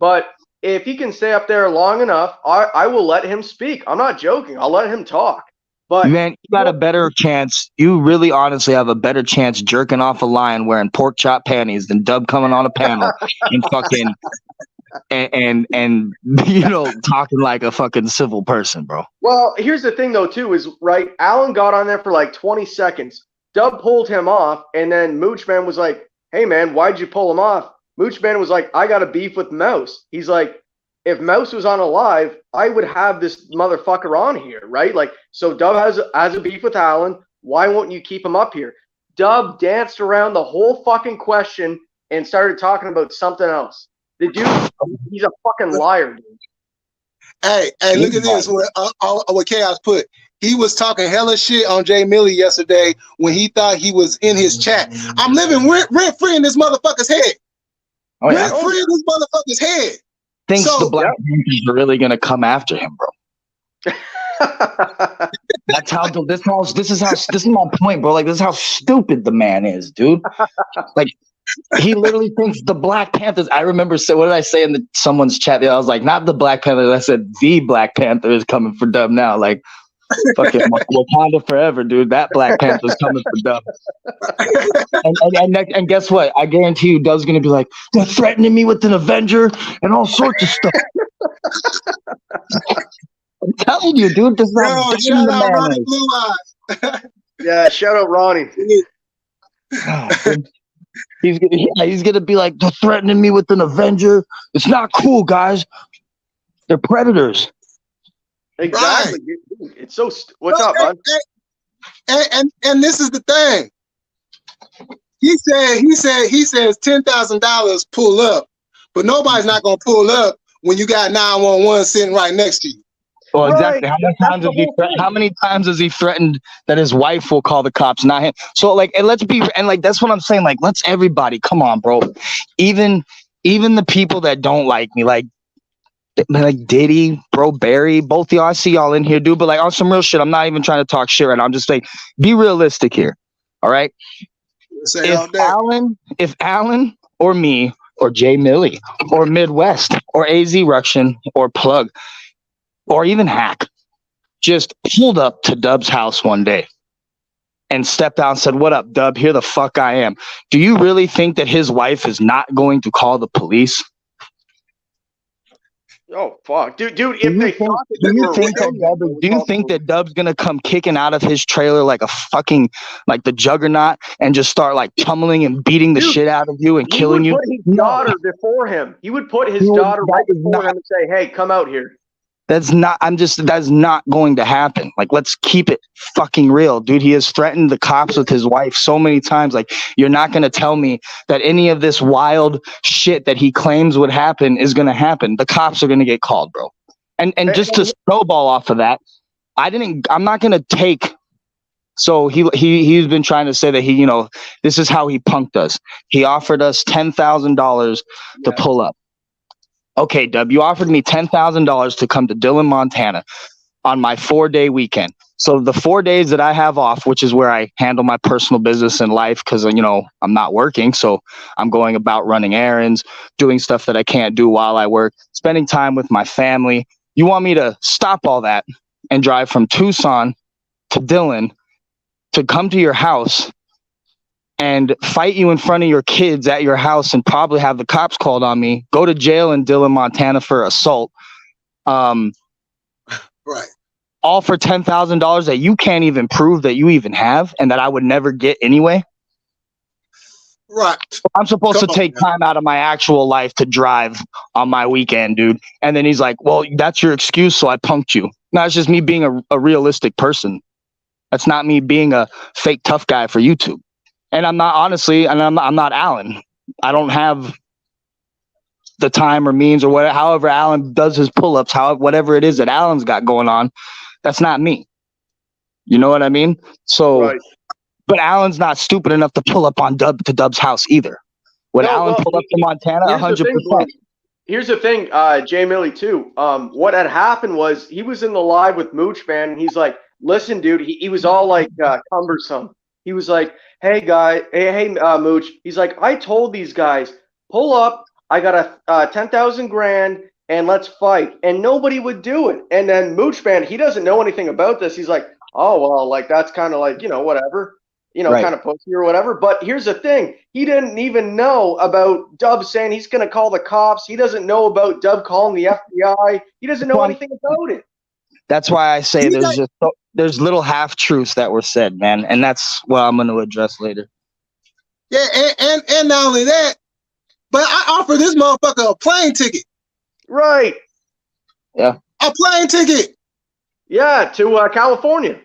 But if he can stay up there long enough, I will let him speak. I'm not joking. I'll let him talk. But man, you got a better chance. You really honestly have a better chance jerking off a lion wearing pork chop panties than Dub coming on a panel and fucking and talking like a fucking civil person, bro. Well, here's the thing though, too, is right. Alan got on there for like 20 seconds. Dub pulled him off, and then Moochman was like, "Hey man, why'd you pull him off?" Moochman was like, "I got a beef with Mouse." He's like, if Mouse was on a live, I would have this motherfucker on here, right? Like, so Dub has a beef with Alan. Why won't you keep him up here? Dub danced around the whole fucking question and started talking about something else. The dude, he's a fucking liar, dude. Hey, look at this. What Chaos put. He was talking hella shit on Jay Millie yesterday when he thought he was in his chat. I'm living rent free in this motherfucker's head. Oh, yeah. Rent free in this motherfucker's head. Thinks the Black Panthers are really gonna come after him, bro. That's how this is my point, bro. Like, this is how stupid the man is, dude. Like, he literally thinks the Black Panthers. I remember what did I say in someone's chat? I was like, not the Black Panthers. I said the Black Panther is coming for Dub now. Like fucking Wakanda forever, dude. That Black Panther's coming for Dub. And guess what? I guarantee you, Dub's gonna be like, they're threatening me with an Avenger and all sorts of stuff. I'm telling you, dude. This is how Yo, shout out Ronnie Blue Eyes. Yeah, shout out Ronnie. He's gonna be like, they're threatening me with an Avenger. It's not cool, guys. They're predators. Exactly. Right. It's so. What's up, man? And this is the thing. He says $10,000 pull up, but nobody's not gonna pull up when you got 911 sitting right next to you. Well, exactly. How many times has he threatened that his wife will call the cops, not him? So like, and that's what I'm saying. Like, let's everybody come on, bro. Even the people that don't like me, like Diddy, bro, Barry, both y'all. I see y'all in here, dude. But like on some real shit, I'm not even trying to talk shit right now. I'm just saying, be realistic here. All right. If Alan or me or Jay Millie or Midwest or AZ Ruction or Plug or even Hack just pulled up to Dub's house one day and stepped out and said, "What up, Dub? Here the fuck I am." Do you really think that his wife is not going to call the police? Oh fuck, dude! Do you think that Dub's gonna come kicking out of his trailer like a fucking like the Juggernaut and just start like pummeling and beating the shit out of you and killing you? He would put his daughter before him. He would put his daughter right before him and say, "Hey, come out here." That's not going to happen. Like, let's keep it fucking real, dude. He has threatened the cops with his wife so many times. Like, you're not going to tell me that any of this wild shit that he claims would happen is going to happen. The cops are going to get called, bro. And just to snowball off of that, I'm not going to take. So he's been trying to say that this is how he punked us. He offered us $10,000 to pull up. Okay, Dub, you offered me $10,000 to come to Dillon, Montana on my 4-day weekend. So the 4 days that I have off, which is where I handle my personal business and life because, I'm not working. So I'm going about running errands, doing stuff that I can't do while I work, spending time with my family. You want me to stop all that and drive from Tucson to Dillon to come to your house and fight you in front of your kids at your house and probably have the cops called on me, go to jail in Dillon, Montana for assault. Right. All for $10,000 that you can't even prove that you even have and that I would never get anyway. Right. I'm supposed to take time out of my actual life to drive on my weekend, dude. And then he's like, well, that's your excuse, so I punked you. No, it's just me being a realistic person. That's not me being a fake tough guy for YouTube. And I'm not I'm not Alan. I don't have the time or means or whatever. However Alan does his pull-ups, whatever it is that Alan's got going on, that's not me. You know what I mean? So, right. But Alan's not stupid enough to pull up on Dub's house either. Would Alan pull up to Montana? 100%. Here's the thing, Jay Millie too. What had happened was he was in the live with Mooch, man, and he's like, "Listen, dude," he was all like cumbersome. He was like, hey Mooch. He's like, I told these guys, pull up. I got a 10,000 grand and let's fight. And nobody would do it. And then Mooch, man, he doesn't know anything about this. He's like, oh, well, like, that's kind of like, whatever, right. Kind of pussy or whatever. But here's the thing. He didn't even know about Dub saying he's going to call the cops. He doesn't know about Dub calling the FBI. He doesn't know anything about it. That's why I say there's little half truths that were said, man, and that's what I'm going to address later. Yeah, and not only that, but I offer this motherfucker a plane ticket. Right. Yeah. A plane ticket. Yeah, to California.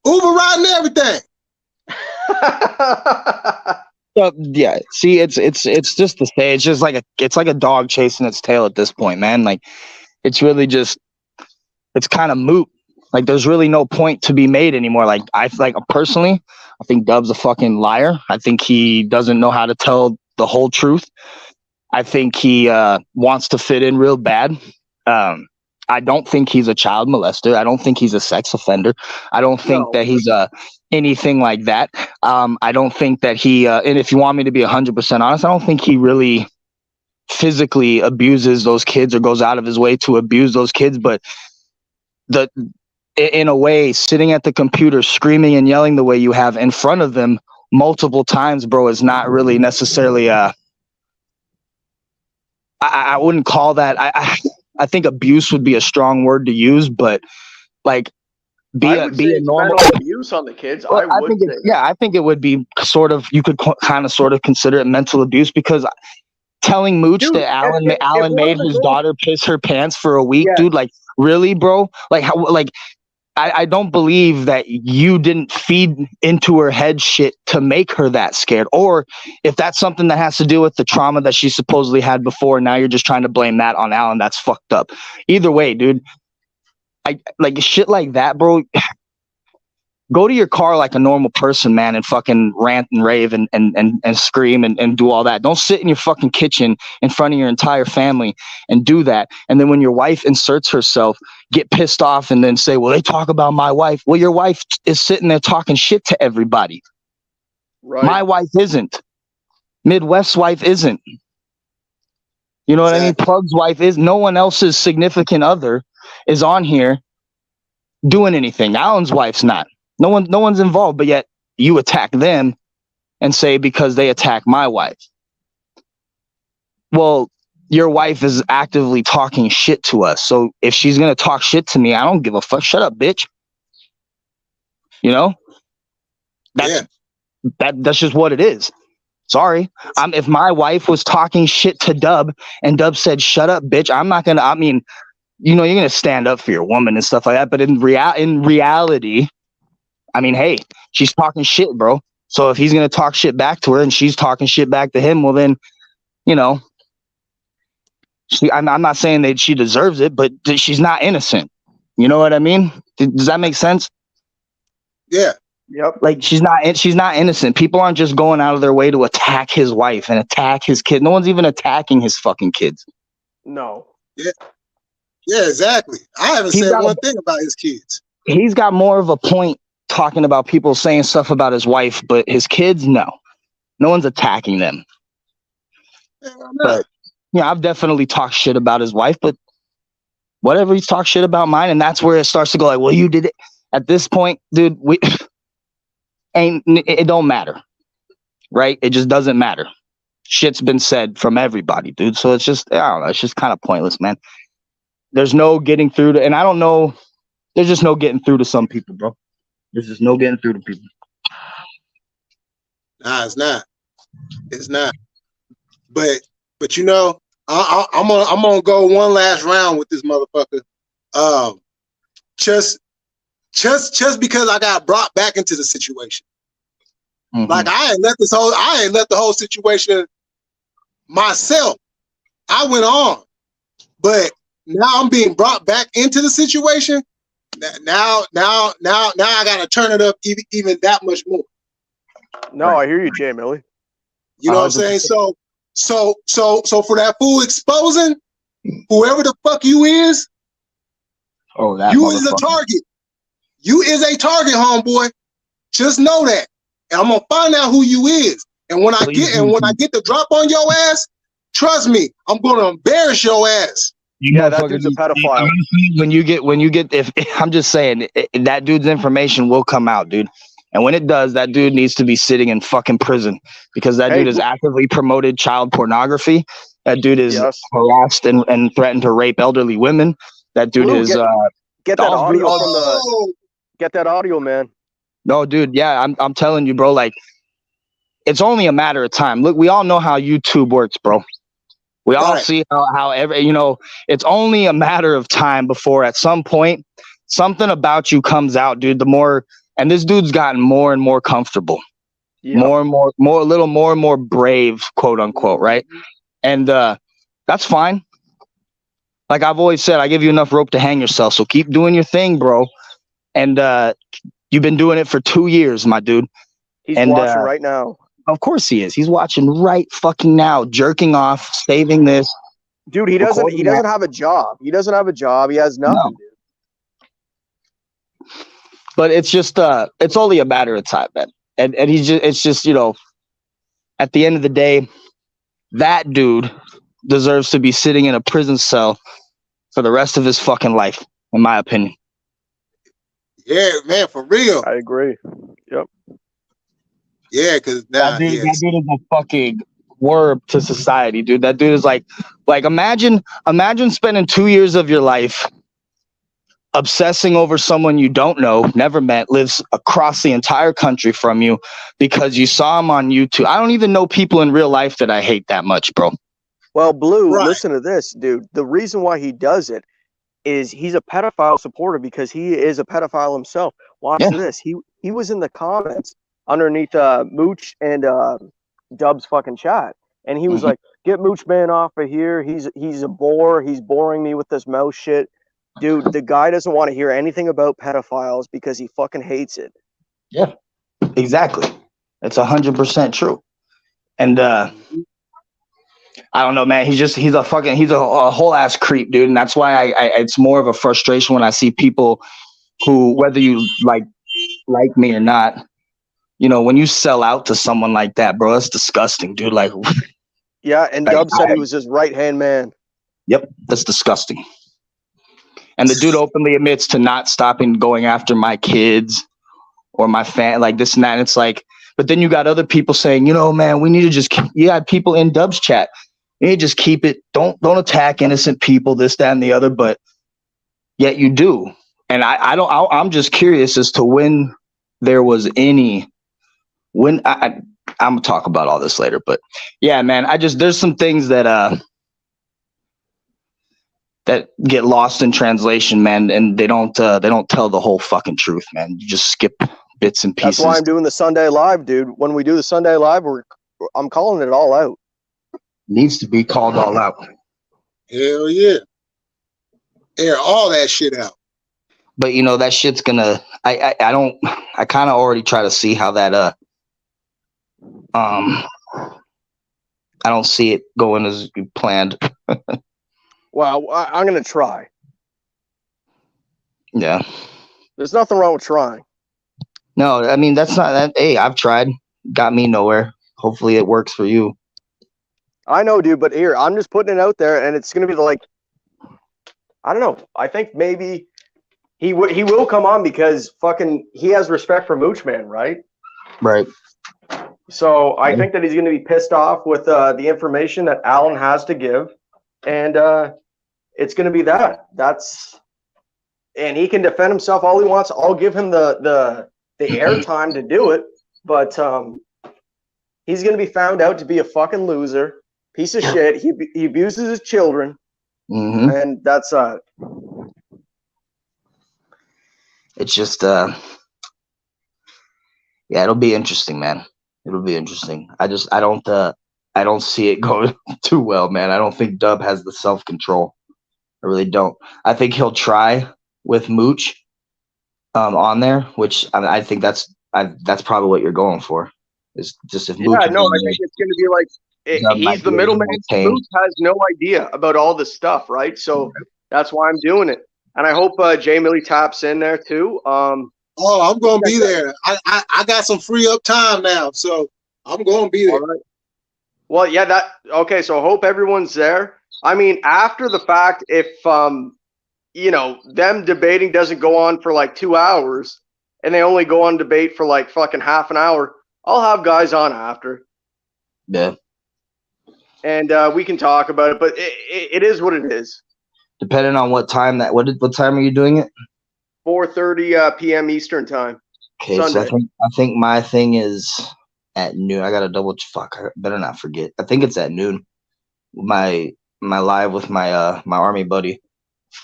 Uber ride and everything. Yeah. See, it's just to say, it's just like a dog chasing its tail at this point, man. Like, it's really just. It's kind of moot. Like, there's really no point to be made anymore. Like, personally, I think Dub's a fucking liar. I think he doesn't know how to tell the whole truth. I think he wants to fit in real bad. I don't think he's a child molester. I don't think he's a sex offender. I don't think No. that he's anything like that. I don't think that he, and if you want me to be 100% honest, I don't think he really physically abuses those kids or goes out of his way to abuse those kids. But in a way, sitting at the computer, screaming and yelling the way you have in front of them multiple times, bro, is not really necessarily, I wouldn't call that, I think abuse would be a strong word to use, but like be a normal abuse on the kids. Well, I think it would be sort of, you could kind of sort of consider it mental abuse, because telling Mooch that Alan made his daughter piss her pants for a week, dude, like really, bro? Like how, like I don't believe that you didn't feed into her head shit to make her that scared. Or if that's something that has to do with the trauma that she supposedly had before, now you're just trying to blame that on Alan. That's fucked up. Either way, dude, I like shit like that, bro. Go to your car like a normal person, man, and fucking rant and rave and scream and do all that. Don't sit in your fucking kitchen in front of your entire family and do that. And then when your wife inserts herself, get pissed off and then say, well, they talk about my wife. Well, your wife is sitting there talking shit to everybody. Right. My wife isn't. Midwest's wife isn't. You know what I mean? Plug's wife is. No one else's significant other is on here doing anything. Alan's wife's not. No one's involved, but yet you attack them and say because they attack my wife. Well, your wife is actively talking shit to us. So if she's going to talk shit to me, I don't give a fuck. Shut up, bitch. You know? That's just what it is. Sorry. If my wife was talking shit to Dub and Dub said, shut up, bitch, I'm not going to, I mean, you know, you're going to stand up for your woman and stuff like that. But in reality, I mean, hey, she's talking shit, bro. So if he's going to talk shit back to her and she's talking shit back to him, well, then, you know, I'm not saying that she deserves it, but she's not innocent. You know what I mean? Does that make sense? Yeah. Yep. Like she's not innocent. People aren't just going out of their way to attack his wife and attack his kid. No one's even attacking his fucking kids. No. Yeah. Yeah, exactly. I haven't said one thing about his kids. He's got more of a point talking about people saying stuff about his wife, but his kids, no one's attacking them. But yeah, I've definitely talked shit about his wife, but whatever, he's talked shit about mine, and that's where it starts to go like, well, you did it. At this point, dude, it don't matter, right? It just doesn't matter. Shit's been said from everybody, dude. So it's just, I don't know, it's just kind of pointless, man. There's no getting through to, and I don't know, there's just no getting through to some people, bro. There's just no getting through to people. Nah, it's not. It's not. But you know, I'm gonna go one last round with this motherfucker. Just because I got brought back into the situation. Mm-hmm. Like I ain't let the whole situation myself. I went on, but now I'm being brought back into the situation. Now I gotta turn it up even that much more. No, right. I hear you, Jay Millie. You know what I'm saying? So for that fool exposing whoever the fuck you is, you is a target. You is a target, homeboy. Just know that. And I'm gonna find out who you is. And when I get the drop on your ass, trust me, I'm gonna embarrass your ass. Yeah, that dude's a pedophile. When you get, if I'm just saying, that dude's information will come out, dude. And when it does, that dude needs to be sitting in fucking prison because that dude has actively promoted child pornography. That dude is harassed and threatened to rape elderly women. That dude is get that audio from the. Get that audio, man. No, dude. Yeah, I'm telling you, bro. Like, it's only a matter of time. Look, we all know how YouTube works, bro. We all see how every, you know, it's only a matter of time before at some point something about you comes out, dude. The more, and this dude's gotten more and more comfortable, more and more brave, quote unquote, right? And that's fine. Like I've always said, I give you enough rope to hang yourself. So keep doing your thing, bro. And you've been doing it for 2 years, my dude. He's watching right now. Of course he is. He's watching right fucking now, jerking off, saving this, Dude, he doesn't have a job. He doesn't have a job. He has nothing, No. dude. But it's just it's only a matter of time, man. And it's just, at the end of the day, that dude deserves to be sitting in a prison cell for the rest of his fucking life, in my opinion. Yeah, man, for real. I agree. Yep. Yeah, because That dude is a fucking worm to society, dude. That dude is like imagine spending 2 years of your life obsessing over someone you don't know, never met, lives across the entire country from you because you saw him on YouTube. I don't even know people in real life that I hate that much, bro. Well, Blue, Right. listen to this, dude. The reason why he does it is he's a pedophile supporter because he is a pedophile himself. Watch this. He was in the comments underneath Mooch and Dub's fucking chat, and he was like, "Get Mooch Man off of here. He's a bore. He's boring me with this mouse shit." Dude, the guy doesn't want to hear anything about pedophiles because he fucking hates it. Yeah, exactly. It's 100% true. And I don't know, man. He's a whole ass creep, dude. And that's why it's more of a frustration when I see people who, whether you like me or not, when you sell out to someone like that, bro, that's disgusting, dude. Like, yeah. And Dub said he was his right-hand man. Yep, that's disgusting. And the dude openly admits to not stopping going after my kids or my like this and that. And it's like, but then you got other people saying, man, we need to just, you had people in Dub's chat. You need to just keep it. Don't attack innocent people, this, that, and the other. But yet you do. And I'm just curious as to when there was any, I'm gonna talk about all this later, but yeah, man, there's some things that get lost in translation, man, and they don't tell the whole fucking truth, man. You just skip bits and pieces. That's why I'm doing the Sunday Live, dude. When we do the Sunday Live, I'm calling it all out. Needs to be called all out. Hell yeah. Air all that shit out. But that shit's gonna I kind of already try to see how that I don't see it going as planned. Well, I'm gonna try. Yeah. There's nothing wrong with trying. No, I mean that's not that. Hey, I've tried. Got me nowhere. Hopefully it works for you. I know, dude, but here, I'm just putting it out there, and it's gonna be I don't know. I think maybe he will come on because fucking he has respect for Mooch Man, right? Right. So I think that he's gonna be pissed off with the information that Alan has to give, and it's gonna be that. And he can defend himself all he wants. I'll give him the airtime to do it, but he's gonna be found out to be a fucking loser, piece of shit. He abuses his children, and that's it's just yeah, it'll be interesting, man. It'll be interesting. I don't see it going too well, man. I don't think Dub has the self-control. I really don't. I think he'll try with Mooch on there, which I think that's probably what you're going for. Is just if Mooch. Yeah, no, I think it's going to be like he's the middleman. Mooch has no idea about all this stuff, right? So that's why I'm doing it, and I hope Jay Millie taps in there too. Oh, I'm gonna be there. I got some free up time now, so I'm gonna be there. Right. Well, yeah, okay. So I hope everyone's there. I mean, after the fact, if them debating doesn't go on for like 2 hours, and they only go on debate for like fucking half an hour, I'll have guys on after. Yeah. And we can talk about it, but it is what it is. Depending on what time what time are you doing it? 4:30 p.m. Eastern time. Okay, Sunday. so I think my thing is at noon. I gotta double fuck. I better not forget. I think it's at noon. My live with my my army buddy.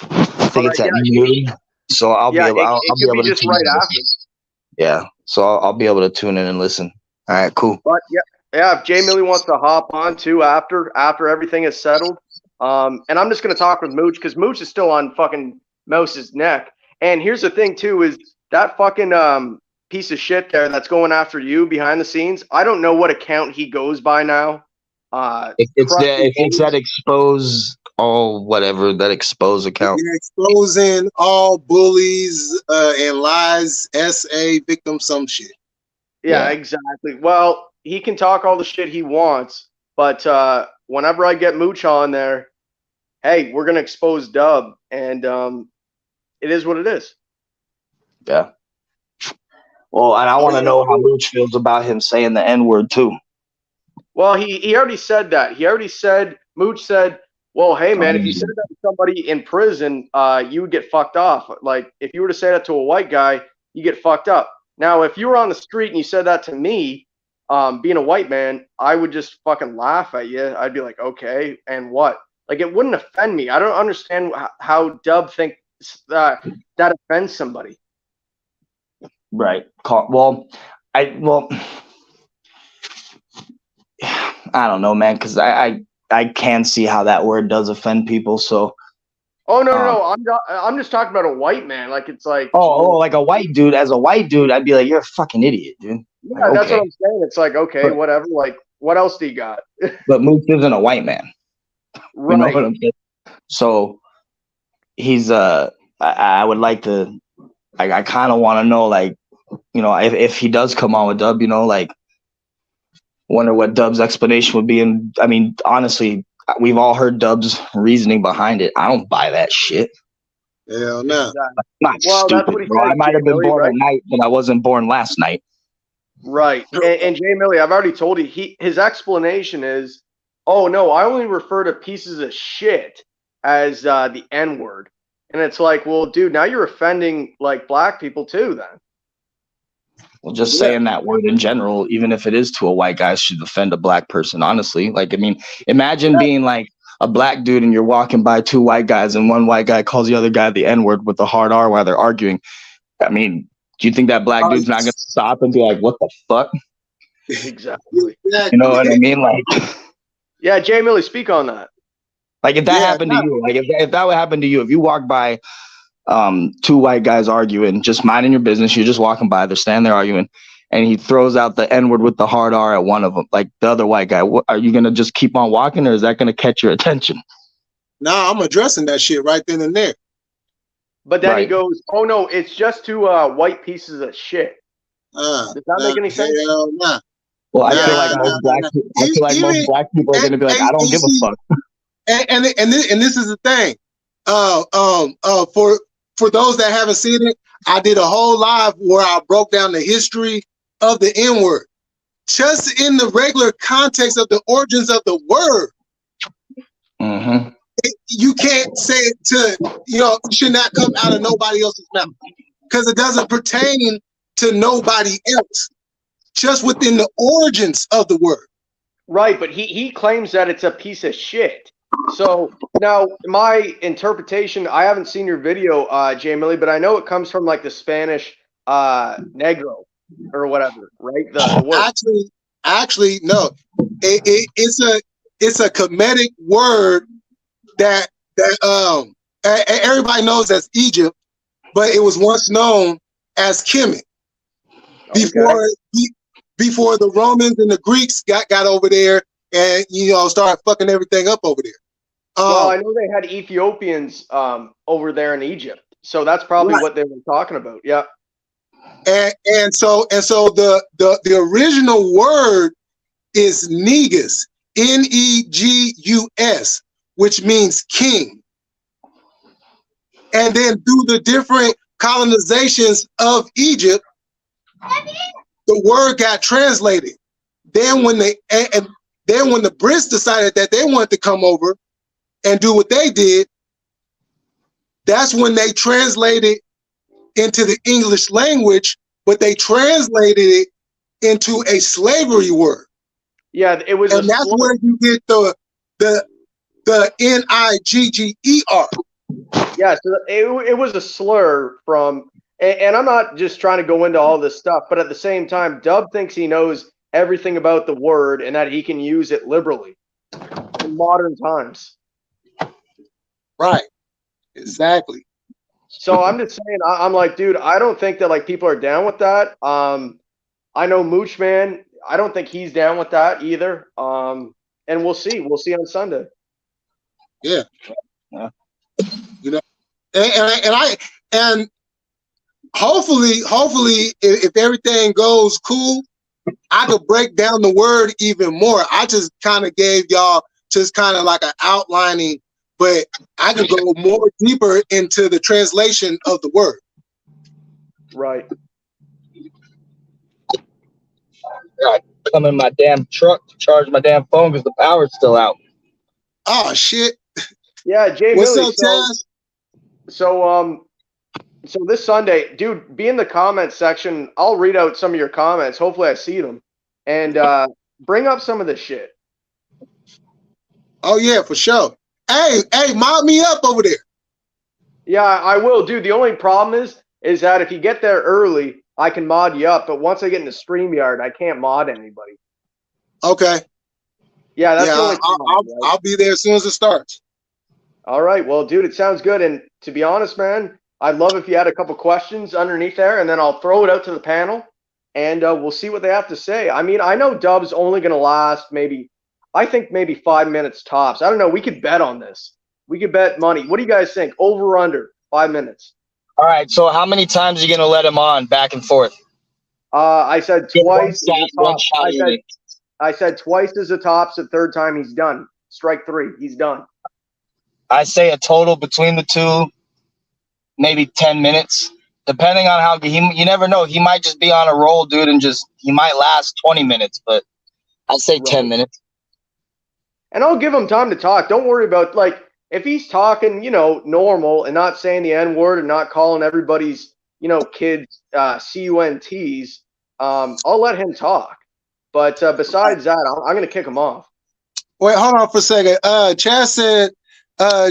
I think it's at noon. So I'll be able to just right after. Yeah. So I'll be able to tune in and listen. All right, cool. But yeah, if Jay Millie wants to hop on too after everything is settled. And I'm just gonna talk with Mooch because Mooch is still on fucking Mouse's neck. And here's the thing too, is that fucking piece of shit there that's going after you behind the scenes. I don't know what account he goes by now. If it's that expose all whatever that expose account. You're exposing all bullies and lies, SA victim, some shit. Yeah, exactly. Well, he can talk all the shit he wants, but whenever I get Mooch on there, hey, we're gonna expose Dub, and it is what it is. Yeah. Well, and I want to know how Mooch feels about him saying the N-word too. Well, he already said that. Mooch said, well, hey, man, if you said that to somebody in prison, you would get fucked off. Like, if you were to say that to a white guy, you get fucked up. Now, if you were on the street and you said that to me, being a white man, I would just fucking laugh at you. I'd be like, okay, and what? Like, it wouldn't offend me. I don't understand how Dub thinks that offends somebody. Right. Well, I don't know, man, because I can see how that word does offend people. So. Oh no! I'm just talking about a white man. Like, it's like. Oh, like a white dude. As a white dude, I'd be like, you're a fucking idiot, dude. Yeah, like, that's what I'm saying. It's like, okay, whatever. Like, what else do you got? But Mooch isn't a white man. Right. You know what I'm saying? So he's I would like to. I kind of want to know, like, you know, if he does come on with Dub, you know, like, wonder what Dub's explanation would be. And I mean, honestly, we've all heard Dub's reasoning behind it. I don't buy that shit. Hell no. Not stupid, bro. I might have been born at night, but I wasn't born last night. Right. And Jay Millie, I've already told you, his explanation is, oh no, I only refer to pieces of shit as the N-word. And it's like, well, dude, now you're offending like black people too then. Well, just saying that word in general, even if it is to a white guy, should offend a black person, honestly. Like, I mean, imagine being like a black dude and you're walking by two white guys and one white guy calls the other guy the N-word with the hard R while they're arguing. I mean, do you think that black dude's not going to stop and be like, what the fuck? Exactly. You know what I mean? Like, yeah, Jay Millie, speak on that. Like, if that happened to you, like if that would happen to you, if you walk by two white guys arguing, just minding your business, you're just walking by, they're standing there arguing, and he throws out the N-word with the hard R at one of them, like the other white guy, are you going to just keep on walking, or is that going to catch your attention? No, I'm addressing that shit right then and there. But then he goes, oh no, it's just two white pieces of shit. Does that make any sense? Nah. Well, I feel like most black people are going to be like, I don't give a fuck. And this is the thing. For those that haven't seen it, I did a whole live where I broke down the history of the N-word, just in the regular context of the origins of the word. Mm-hmm. You can't say it to, you know, it should not come out of nobody else's mouth because it doesn't pertain to nobody else, just within the origins of the word. Right, but he claims that it's a piece of shit. So now my interpretation, I haven't seen your video, Jay Millie, but I know it comes from like the Spanish negro or whatever, right? The word. Actually, no. It's a Kemetic word that everybody knows as Egypt, but it was once known as Kemet before the Romans and the Greeks got over there and, you know, started fucking everything up over there. Well, I know they had Ethiopians over there in Egypt, so that's probably what they were talking about. Yeah. And so the original word is Negus, Negus, which means king. And then through the different colonizations of Egypt, the word got translated. Then when the Brits decided that they wanted to come over and do what they did, that's when they translated into the English language, but they translated it into a slavery word. Yeah, it was, and that's where you get the Nigger. Yeah, so it was a slur from, and I'm not just trying to go into all this stuff, but at the same time, Dub thinks he knows everything about the word and that he can use it liberally in modern times. Right. Exactly. So I'm just saying, I'm like, dude, I don't think that like people are down with that. I know Mooch Man, I don't think he's down with that either. and we'll see. We'll see on Sunday. Yeah. Yeah. You know, and hopefully, if everything goes cool, I could break down the word even more. I just kind of gave y'all just kind of like an outlining, but I can go more deeper into the translation of the word. Right. I come in my damn truck to charge my damn phone because the power's still out. Oh shit! Yeah, Jay What's Millie. up, Taz? So this Sunday, dude, be in the comments section. I'll read out some of your comments. Hopefully, I see them, and bring up some of this shit. Oh yeah, for sure. Hey, mob me up over there. Yeah, I will, dude. The only problem is that if you get there early, I can mod you up. But once I get into StreamYard, I can't mod anybody. Okay. Yeah, that's Yeah, the only problem. I'll be there as soon as it starts. All right. Well, dude, it sounds good. And to be honest, man, I'd love if you had a couple questions underneath there, and then I'll throw it out to the panel, and we'll see what they have to say. I mean, I know Dub's only going to last maybe 5 minutes tops. I don't know. We could bet on this. We could bet money. What do you guys think? Over or under 5 minutes? All right. So how many times are you gonna let him on back and forth? I said Get twice. one shot I said twice is the tops. The third time he's done. Strike three. He's done. I say a total between the two, maybe 10 minutes, depending on how you never know. He might just be on a roll, dude, and he might last 20 minutes, but I'd say 10 minutes. And I'll give him time to talk. Don't worry about, like, if he's talking, normal and not saying the N-word and not calling everybody's, kids CUNTs, I'll let him talk. But besides that, I'm going to kick him off. Wait, hold on for a second. Chaz said,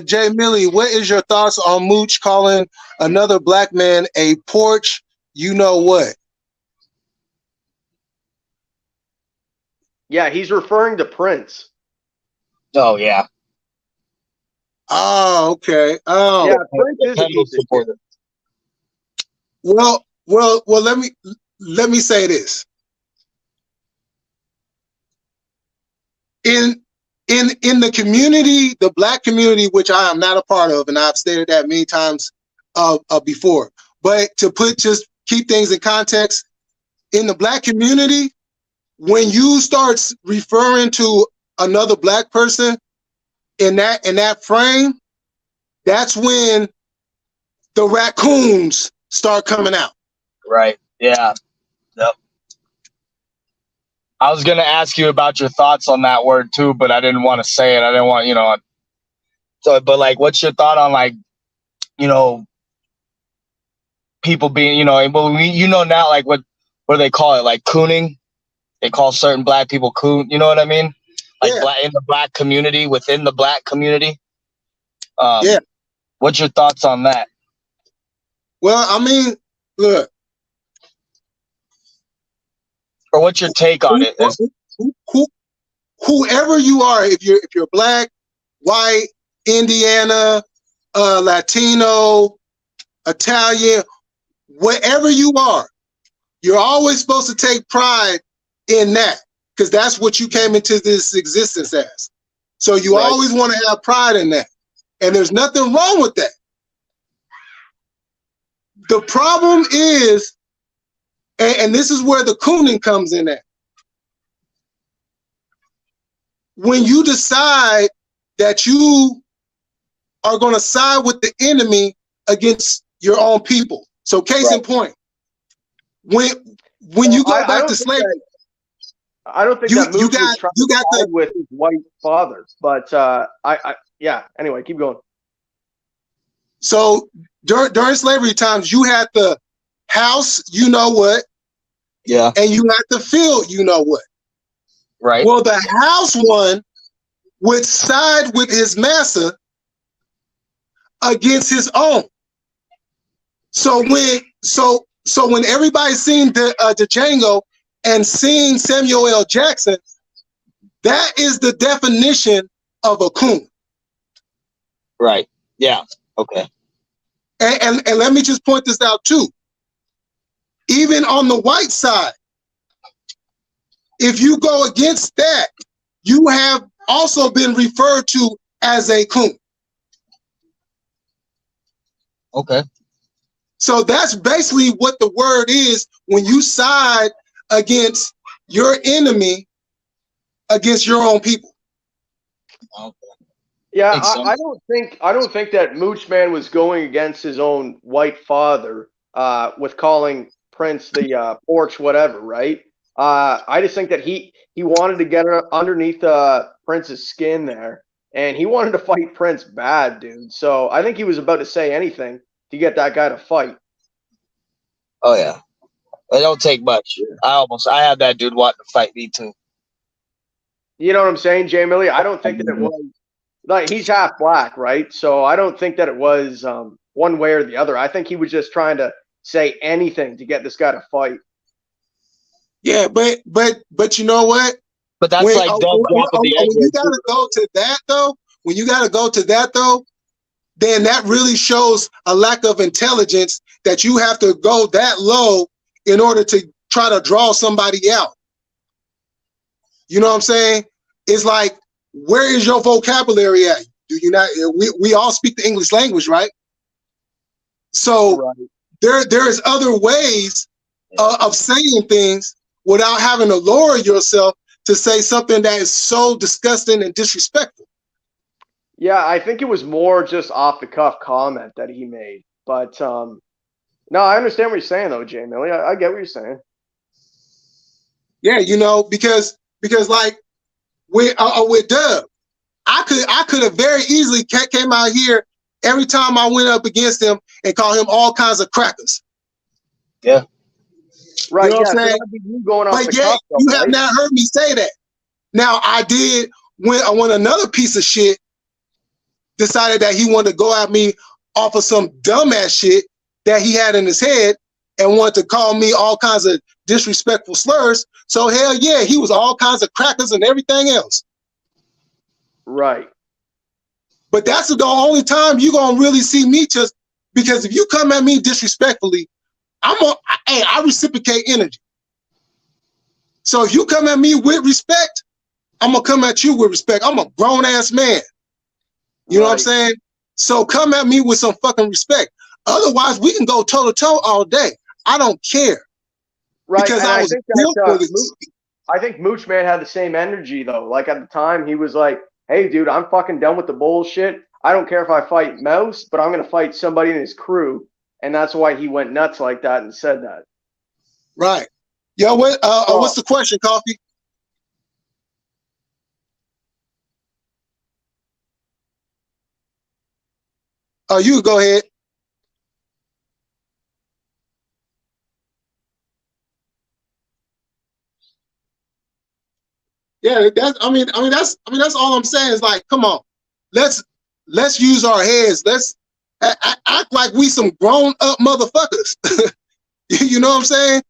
Jay Millie, what is your thoughts on Mooch calling another black man a porch? You know what? Yeah, he's referring to Prince. Oh, yeah. Oh, okay. Oh, yeah, Prince is a piece of shit. Well, let me say this. In the community, the black community, which I am not a part of, and I've stated that many times before, but to keep things in context, in the black community, when you start referring to another black person in that frame, that's when the raccoons start coming out. Right. Yeah. Yep. I was gonna ask you about your thoughts on that word too, but I didn't want to say it. I didn't want, So, but like, what's your thought on like, people being, well, now, like what do they call it? Like cooning. They call certain black people coon. You know what I mean? Like in the black community, within the black community. Yeah. What's your thoughts on that? Well, I mean, look. Or what's your take on it? Whoever you are, if you're black, white, Indiana, Latino, Italian, whatever you are, you're always supposed to take pride in that, because that's what you came into this existence as. So you always want to have pride in that. And there's nothing wrong with that. The problem is, and this is where the cooning comes in at. When you decide that you are going to side with the enemy against your own people. So case in point, when you go back to slavery, I don't think that Mooch was trying to side with his white father, but yeah. Anyway, keep going. So during slavery times, you had the house, you know what, and you had the field, you know what. Right. Well, the house one would side with his master against his own. So when everybody seen the Django and seen Samuel L. Jackson, that is the definition of a coon. Right. Yeah. Okay. And let me just point this out too. Even on the white side, if you go against that, you have also been referred to as a coon. Okay. So that's basically what the word is when you side against your enemy against your own people. Okay. Yeah, Makes sense. I don't think that Mooch Man was going against his own white father with calling Prince the porch whatever, right? I just think that he wanted to get underneath Prince's skin there, and he wanted to fight Prince bad, dude. So I think he was about to say anything to get that guy to fight. Oh yeah. It don't take much. I had that dude wanting to fight me too. You know what I'm saying, Jay Millie? I don't think that it was like he's half black, right? So I don't think that it was one way or the other. I think he was just trying to say anything to get this guy to fight. Yeah, but you know what? But that's like Dub dropping the egg. When you gotta go to that though, then that really shows a lack of intelligence that you have to go that low in order to try to draw somebody out. You know what I'm saying? It's like, where is your vocabulary at? Do you not? We all speak the English language, right? So right. there is other ways of saying things without having to lower yourself to say something that is so disgusting and disrespectful. Yeah, I think it was more just off the cuff comment that he made. But no, I understand what you're saying though, Jay Millie. I get what you're saying. Yeah, you know, because like with Dub, I could have very easily came out here every time I went up against him and called him all kinds of crackers. Yeah. Right. You know what I'm saying? You going off but yet, you have not heard me say that. Now I did when another piece of shit decided that he wanted to go at me off of some dumbass shit that he had in his head and wanted to call me all kinds of disrespectful slurs. So hell yeah, he was all kinds of crackers and everything else. Right. But that's the only time you're gonna really see me, just because if you come at me disrespectfully, I reciprocate energy. So if you come at me with respect, I'm gonna come at you with respect. I'm a grown ass man. You know what I'm saying? So come at me with some fucking respect. Otherwise, we can go toe to toe all day. I don't care. Right. Because I think that, I think Mooch Man had the same energy though. Like at the time, he was like, "Hey, dude, I'm fucking done with the bullshit. I don't care if I fight Mouse, but I'm gonna fight somebody in his crew." And that's why he went nuts like that and said that. Right. Yo, what's the question, Coffee? Oh, you go ahead. Yeah, that's all I'm saying is like, come on, let's use our heads. Let's act like we some grown up motherfuckers. You know what I'm saying?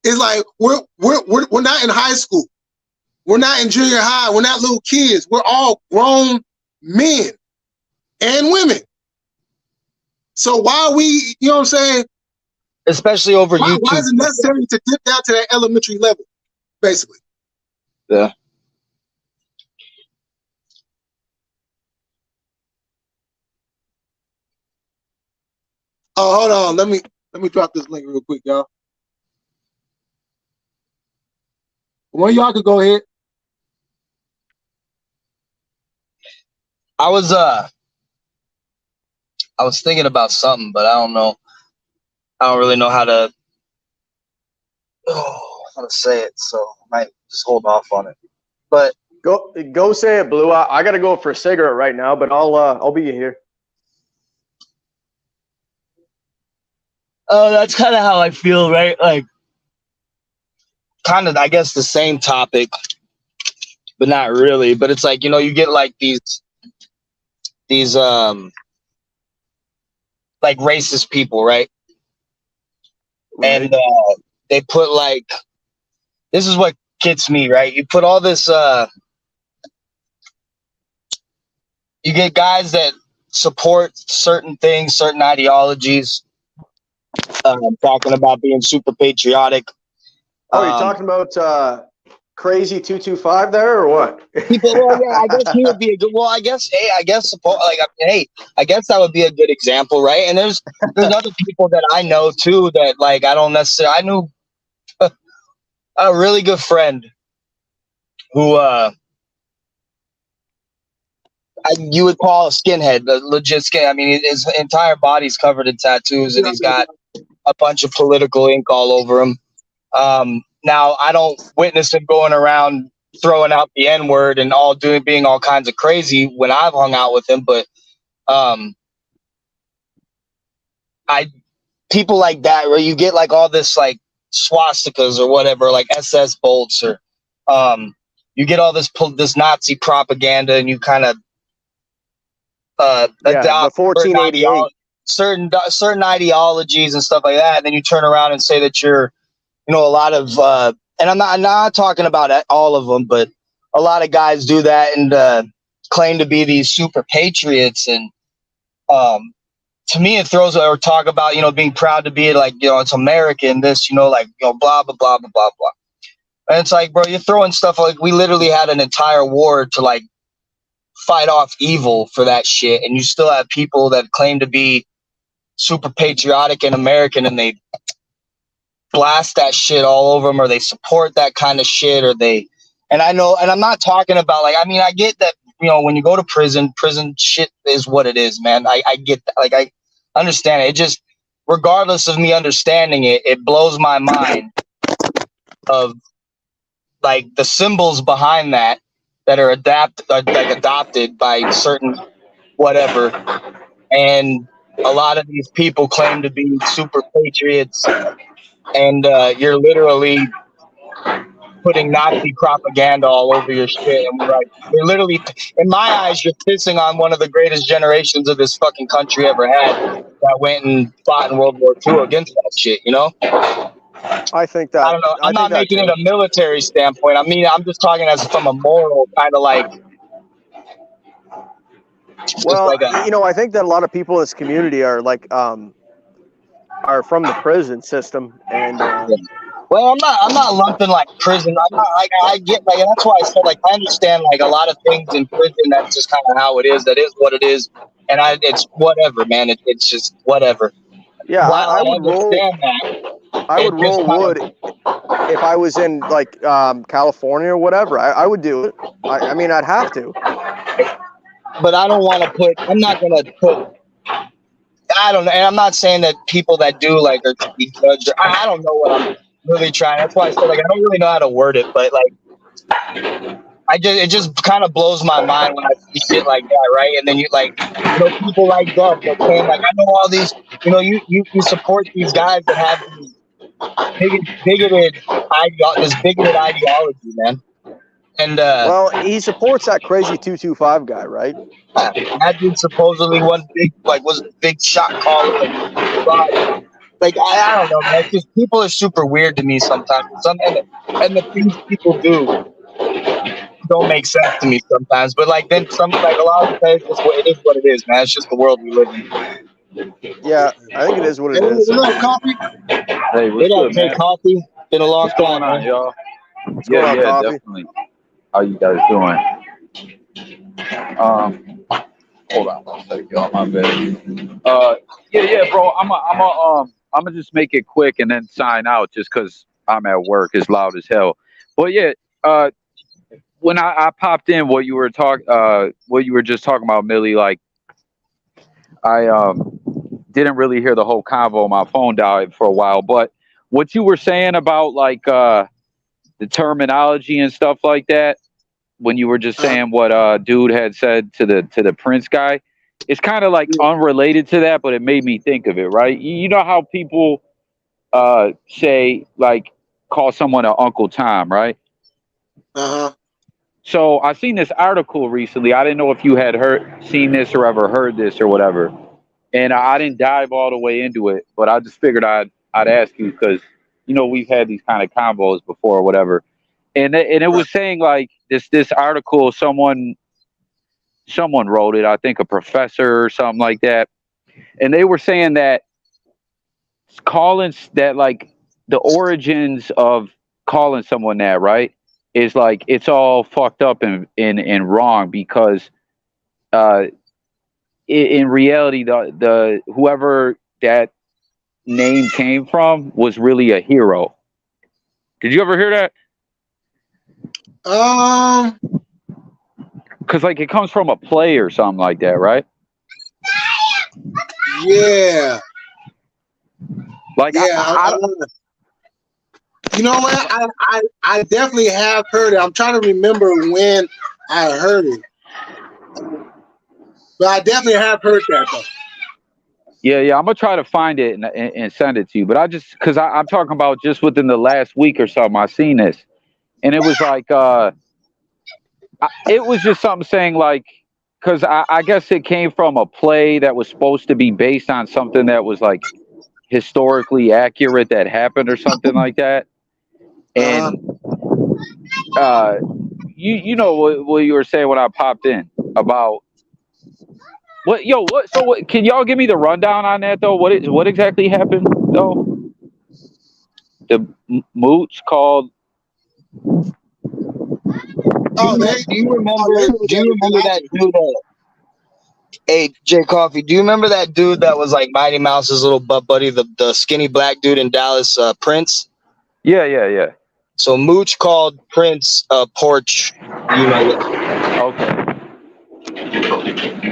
It's like we're not in high school. We're not in junior high. We're not little kids. We're all grown men and women. So why are we, you know what I'm saying? Especially over YouTube. Why is it necessary to dip down to that elementary level, basically? Yeah. Oh, hold on. Let me drop this link real quick, y'all. One of y'all could go ahead. I was thinking about something, but I don't know. I don't really know how to say it, so I might just hold off on it. But go say it, Blue. I gotta go for a cigarette right now, but I'll be here. Oh, that's kind of how I feel, right? Like, kind of, I guess, the same topic, but not really. But it's like, you know, you get like these like racist people, right? And they put like, this is what gets me, right? You put all this, you get guys that support certain things, certain ideologies, talking about being super patriotic. Oh, you're talking about crazy 225 there, or what? People, well, yeah, I guess he would be a good. Well, I guess, hey, I guess, like, hey, I guess that would be a good example, right? And there's other people that I know too that, like, I don't necessarily. I knew a really good friend who you would call a skinhead, a legit skin. I mean, his entire body's covered in tattoos, and he's got a bunch of political ink all over him. Now, I don't witness him going around throwing out the N word and being all kinds of crazy when I've hung out with him, but people like that, where you get like all this like swastikas or whatever, like SS bolts, or you get all this Nazi propaganda, and you kind of the adopt 1488. certain ideologies and stuff like that, and then you turn around and say that you're, a lot of and I'm not talking about all of them, but a lot of guys do that and claim to be these super patriots, and to me it throws, or talk about being proud to be like, it's American, this, like, blah blah blah blah blah blah. And it's like, bro, you're throwing stuff like, we literally had an entire war to like fight off evil for that shit, and you still have people that claim to be super patriotic and American, and they blast that shit all over them, or they support that kind of shit, or they, and I know, and I'm not talking about like, I mean, I get that, when you go to prison shit is what it is, man. I get that, like, I understand it. It just, regardless of me understanding it, it blows my mind of like the symbols behind that are adopted by certain whatever, and a lot of these people claim to be super patriots, and you're literally putting Nazi propaganda all over your shit, and like, you're literally, in my eyes, you're pissing on one of the greatest generations of this fucking country ever had, that went and fought in World War II against that shit, I think that. I don't know. I'm not making it a military standpoint. I mean, I'm just talking as from a moral kind of like. Well, like I think that a lot of people in this community are like, are from the prison system, and. Well, I'm not lumping like prison. I'm not like, I get like, and that's why I said, like, I understand like a lot of things in prison. That's just kind of how it is. That is what it is, and it's whatever, man. It's just whatever. Yeah, While I would understand roll. I would roll wood if I was in like California or whatever. I would do it. I mean, I'd have to. But I don't want to put. I'm not gonna put. I don't know, and I'm not saying that people that do like are to be judged. I don't know what I'm really trying. That's why I said, like, I don't really know how to word it, but like, it just kind of blows my mind when I see shit like that, right? And then you like, people like Dub that claim like, I know all these, you support these guys that have these bigoted ideology, man. And well, he supports that crazy 225 guy, right? That dude supposedly was a big shot caller. Like, I don't know, man. It's just, people are super weird to me sometimes. And the things people do don't make sense to me sometimes. But like, then a lot of times, it is what it is, man. It's just the world we live in. Yeah, I think it is what it is. Coffee? Hey, what's good, man? Coffee. Been a long time, man, y'all. What's going on, Coffee? Definitely. How you guys doing? Hold on one second, y'all. My bad. Yeah, bro. I'm gonna just make it quick and then sign out, just because I'm at work. It's loud as hell. But yeah, when I popped in, what you were just talking about, Millie, like, I didn't really hear the whole convo. My phone died for a while, but what you were saying about like the terminology and stuff like that, when you were just saying what dude had said to the Prince guy, it's kind of like unrelated to that, but it made me think of it, right? You know how people say, like, call someone an Uncle Tom, right? So I seen this article recently. I didn't know if you had seen this or ever heard this or whatever, and I didn't dive all the way into it, but I just figured I'd ask you, because we've had these kind of combos before or whatever, and it was saying like this article, someone wrote it, I think a professor or something like that, and they were saying that calling that, like, the origins of calling someone that, right, is like it's all fucked up and wrong because uh, in reality, the whoever that name came from was really a hero. Did you ever hear that? Um, Because like it comes from a play or something like that, right? yeah, Like yeah. You know what? I definitely have heard it. I'm trying to remember when I heard it, but I definitely have heard that though. yeah. I'm gonna try to find it and send it to you. But I just because I'm talking about just within the last week or something, I seen this, and it was like it was just something saying like because I guess it came from a play that was supposed to be based on something that was like historically accurate that happened or something like that. Uh, And uh, you know what you were saying when I popped in about what so what can y'all give me the rundown on that though? What exactly happened though? The mooch called oh, Do you oh, they remember? was Do at you the remember that dude? Hey, Jay Coffee. Do you remember that dude that was like Mighty Mouse's little butt buddy, the skinny black dude in Dallas, Prince? yeah. So Mooch called Prince a porch. You know, Okay.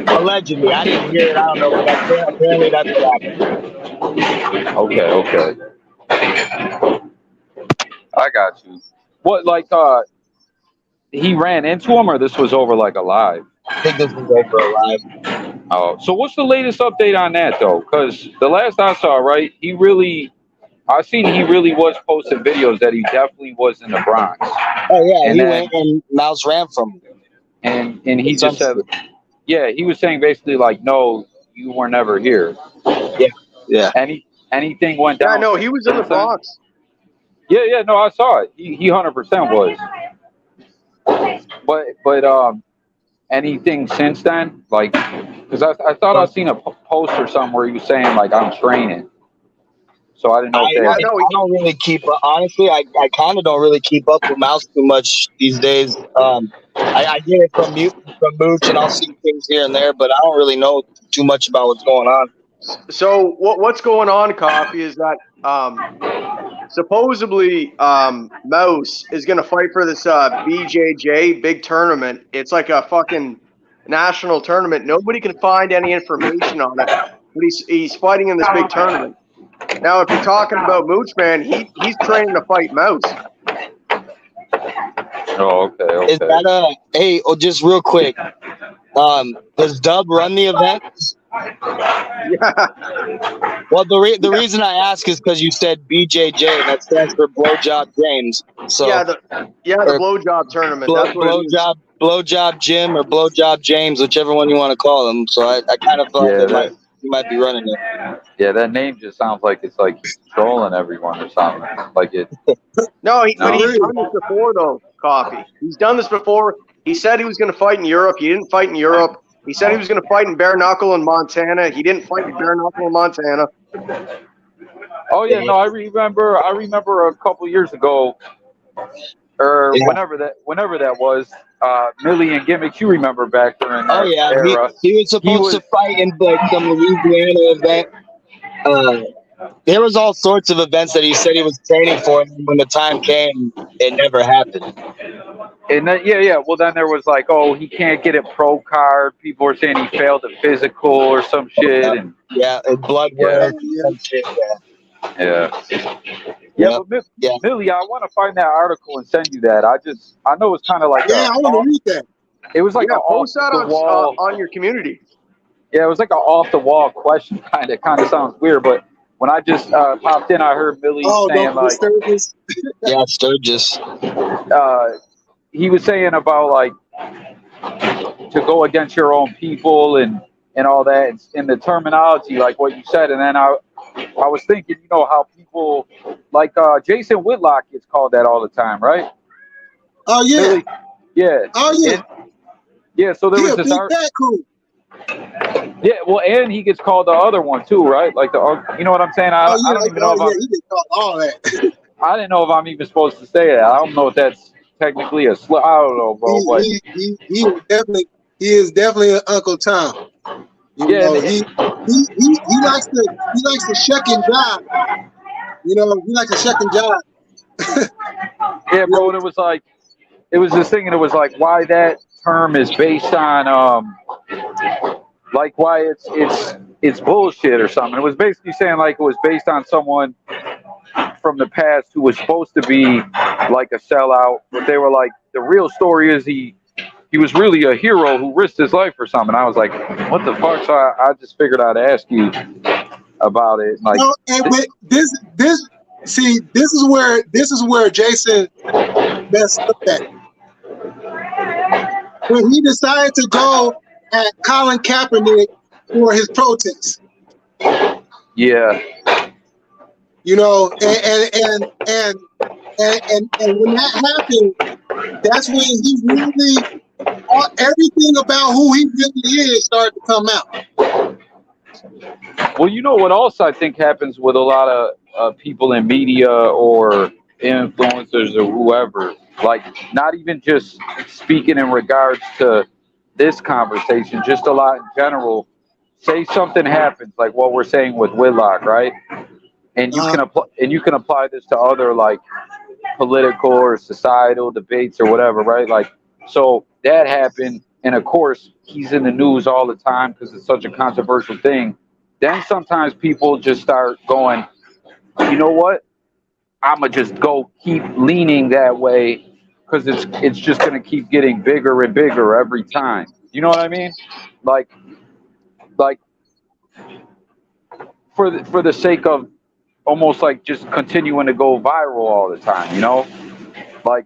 allegedly. I didn't hear it. I don't know, but apparently that's what happened. Okay. I got you. What like he ran into him or this was over like a live? I think this is over alive. Oh, so what's the latest update on that though? Because the last I saw, right, I seen he really was posting videos that he definitely was in the Bronx, Oh yeah, and he then went and Mouse ran from him. and he just said, yeah, he was saying basically like, no, you were never here. Yeah. Anything went Yeah, down no, he was in the since then? Bronx. Yeah, no, I saw it. He 100% was. But anything since then, like, because I thought I seen a post or something where he was saying like I'm training. So I didn't know if Yeah, that. no, I don't really keep honestly. I kind of don't really keep up with Mouse too much these days. I get it from Mooch, and I'll see things here and there, but I don't really know too much about what's going on. So what's going on, Coffee, is that supposedly Mouse is going to fight for this BJJ big tournament. It's like a fucking national tournament. Nobody can find any information on it, but he's fighting in this big tournament. Now, if you're talking about Mooch, man, he's training to fight Mouse. Oh, okay. Is that hey? Oh, just real quick. Does Dub run the event? Yeah. Well, the reason I ask is because you said BJJ, and that stands for Blowjob James. So Yeah, the blowjob tournament. That's what it is. blowjob Jim or Blowjob James, whichever one you want to call him. So I kind of thought he might be running it. Yeah, that name just sounds like it's like he's trolling everyone or something. Like it. No, but he's really? done this before, though, Coffee. He's done this before. He said he was going to fight in Europe. He didn't fight in Europe. He said he was going to fight in bare knuckle in Montana. He didn't fight in bare knuckle in Montana. Oh yeah, no, I remember a couple years ago, or whenever that was, Millie and Gimmicks. You remember back during that era? He was supposed to fight in like some Louisiana event. There was all sorts of events that he said he was training for, and when the time came, it never happened. And then, yeah. Well, then there was like, oh, he can't get a pro card. People were saying he failed a physical or some shit. And Blood work. Some shit. Yeah. But Millie, I want to find that article and send you that. I know it's kind of like I want to read that. It was like yeah, an post that off-the-wall on your community. Yeah, it was like an off-the-wall question. Kind of sounds weird, but when I just popped in, I heard Millie saying like, Sturgis. Yeah, Sturgis. He was saying about like to go against your own people and all that, and the terminology, like what you said, and then I was thinking, you know, how people like Jason Whitlock gets called that all the time, right? Oh yeah. Millie, yeah. Oh yeah. Yeah. So there was this Yeah, well, and he gets called the other one too, right? Like you know what I'm saying? I don't even know if he gets called all that. I didn't know if I'm even supposed to say that. I don't know if that's technically a slur. I don't know, bro, but He is definitely an Uncle Tom. You yeah, know, he likes to shuck and jive. You know, he likes to shuck and jive. yeah, You bro. know, And it was like, it was this thing, and it was like, why that term is based on, like why it's bullshit or something. It was basically saying like it was based on someone from the past who was supposed to be like a sellout, but they were like, the real story is he was really a hero who risked his life for something. I was like, what the fuck? So I just figured I'd ask you about it. Like, no, but this this is where Jason messed up at. When he decided to go at Colin Kaepernick for his protest. yeah, You know, and when that happened, that's when he really everything about who he really is started to come out. well, you know what else I think happens with a lot of people in media or influencers or whoever, like not even just speaking in regards to this conversation, just a lot in general. Say something happens, like what we're saying with Whitlock, right? And you can apply this to other like political or societal debates or whatever, right? Like, so that happened, and of course he's in the news all the time because it's such a controversial thing. Then sometimes people just start going, you know what? I'ma just go keep leaning that way because it's just gonna keep getting bigger and bigger every time. You know what I mean? Like for the sake of almost like just continuing to go viral all the time, you know? Like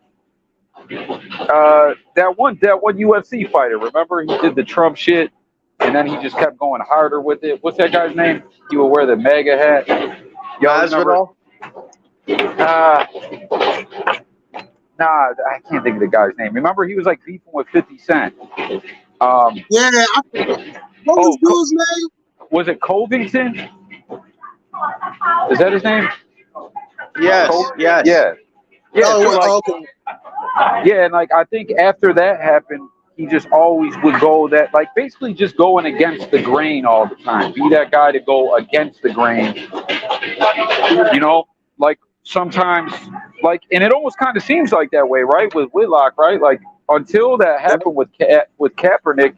that one UFC fighter, remember he did the Trump shit and then he just kept going harder with it. What's that guy's name? He would wear the MAGA hat. Y'all remember? Uh, nah, I can't think of the guy's name. Remember he was like beefing with 50 Cent. Yeah, what was dude's name? Was it Covington? Is that his name? Yes, yes. Yeah. Yeah, so like, Okay. yeah, and like I think after that happened, he just always would go that like basically just going against the grain all the time. Be that guy to go against the grain. You know, like sometimes like and it almost kind of seems like that way, right? With Whitlock, right? Like until that happened with Kaepernick,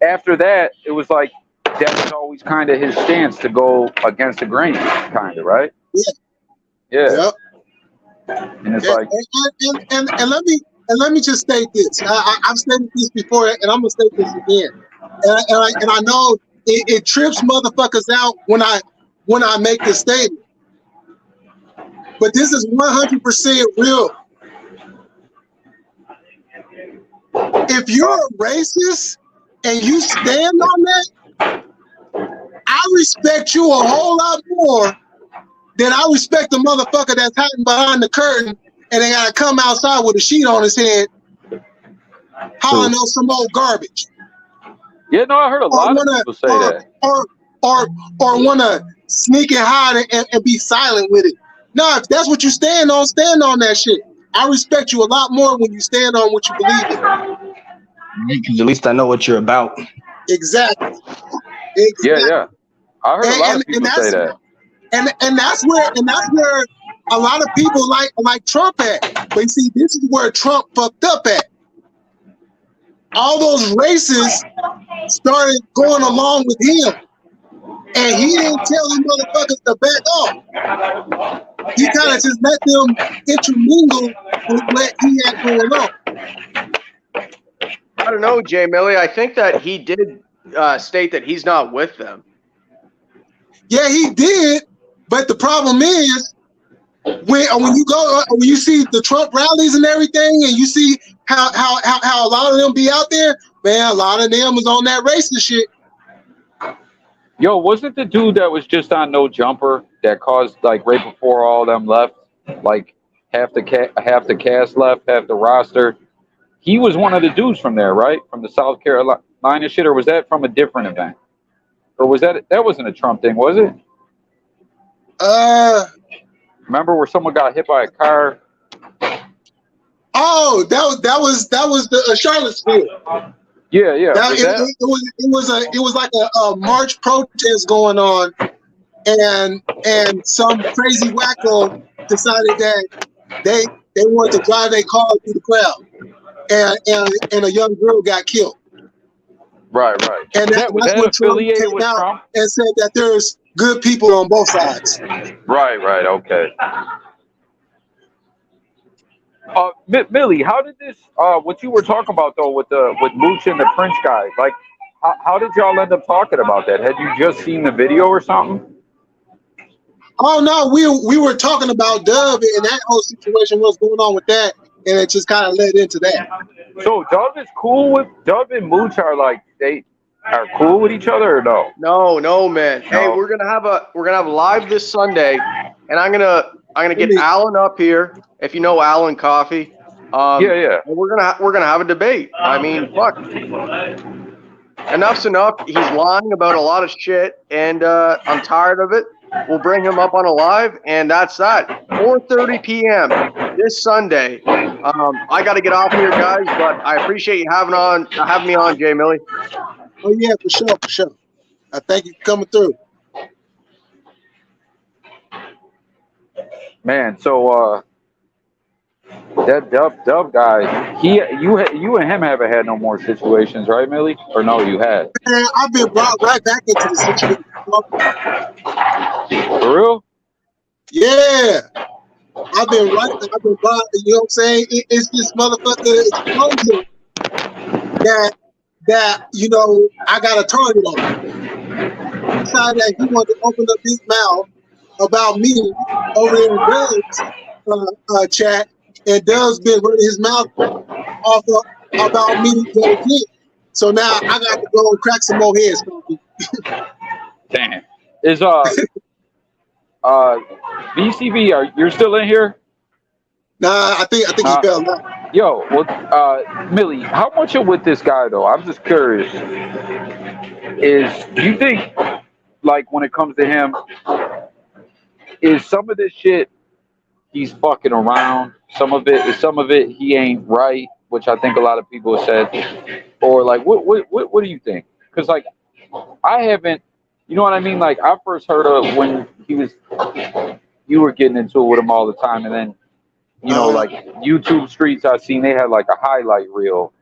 after that it was like that was always kind of his stance to go against the grain, kind of, right? Yeah. Yep. And it's like, and let me just state this. I've stated this before, and I'm gonna state this again. And I know it trips motherfuckers out when I make this statement, but this is 100% real. If you're a racist and you stand on that, I respect you a whole lot more than I respect the motherfucker that's hiding behind the curtain and they gotta come outside with a sheet on his head, hollering on some old garbage. yeah, no, I heard a lot of people say that. Or wanna sneak and hide and be silent with it. No, if that's what you stand on that shit. I respect you a lot more when you stand on what you believe in. Because at least I know what you're about. Exactly. Yeah. I heard a lot of people say that. And that's where a lot of people like Trump at. But you see, this is where Trump fucked up at. All those racists started going along with him. And he didn't tell them motherfuckers to back off. He kind of just let them intermingle with what he had going on. I don't know, Jay Millie. I think that he did state that he's not with them. Yeah, he did. But the problem is, when you see the Trump rallies and everything, and you see how a lot of them be out there, man, a lot of them was on that racist shit. Yo, wasn't the dude that was just on No Jumper that caused like right before all them left, like half the cast left, half the roster? He was one of the dudes from there, right? From the South Carolina shit, or was that from a different event? Or was that wasn't a Trump thing, was it? Uh, Remember where someone got hit by a car? Oh, that was the Charlottesville. Yeah, yeah. It was like a march protest going on, and some crazy wacko decided that they wanted to drive their car through the crowd, and a young girl got killed. Right. And Was that's that when Trump affiliated came with out Trump? and said that there's good people on both sides. Right. Okay. Millie, how did this? What you were talking about though, with Mooch and the French guy, like, how did y'all end up talking about that? Had you just seen the video or something? Oh no, we were talking about Dub and that whole situation, what's going on with that, and it just kind of led into that. So Dub is cool with Dub and Mooch they are cool with each other or no? No, man. No. Hey, we're gonna have live this Sunday, and I'm gonna get Alan up here. If you know Alan Coffee. Yeah. And we're gonna have a debate. I mean, fuck. Enough's enough. He's lying about a lot of shit, and I'm tired of it. We'll bring him up on a live, and that's that. 4:30 p.m. this Sunday. I got to get off here, guys, but I appreciate you having me on, Jay Millie. Oh yeah, for sure. I thank you for coming through. Man, so that Dub guy, you and him haven't had no more situations, right, Millie? Or no, you had? Man, I've been brought right back into the situation. For real? Yeah. I've been brought, you know what I'm saying? It's this motherfucker explosion that you know, I got a target on. He decided that he wanted to open up his mouth about me over there in Doug's chat, and Doug's been running his mouth off about me the other day. So now I got to go and crack some more heads. Damn. Is BCV, you're still in here? Nah, I think he fell out. Yo, well, Millie, how much are with this guy though? I'm just curious. Do you think, like, when it comes to him, is some of this shit he's fucking around? Some of it he ain't right, which I think a lot of people have said. Or like, what do you think? Because like, I haven't, you know what I mean? Like, I first heard of when you were getting into it with him all the time, and then, you know, like YouTube streets, I seen they had like a highlight reel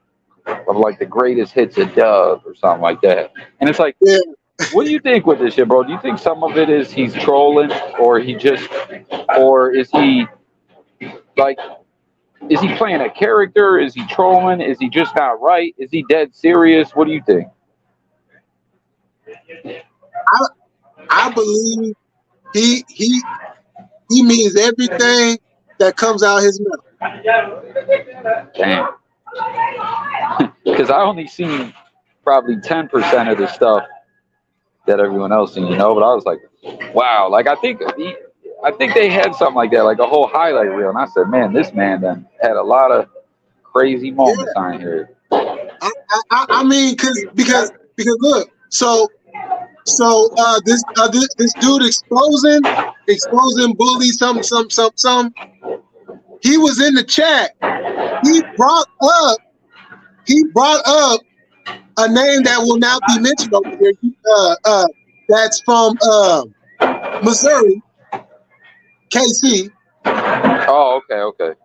of like the greatest hits of Dub or something like that. And it's like, Yeah. what do you think with this shit, bro? Do you think some of it is he's trolling, or is he like, is he playing a character? Is he trolling? Is he just not right? Is he dead serious? What do you think? I believe he means everything that comes out his mouth. Damn. Because I only seen probably 10% of the stuff that everyone else seen, you know. But I was like, wow. Like, I think they had something like that, like a whole highlight reel. And I said, man, this man then had a lot of crazy moments on here. I mean, because look, so this dude exposing bully some. He was in the chat. He brought up a name that will not be mentioned over here. That's from Missouri, KC. Oh, okay.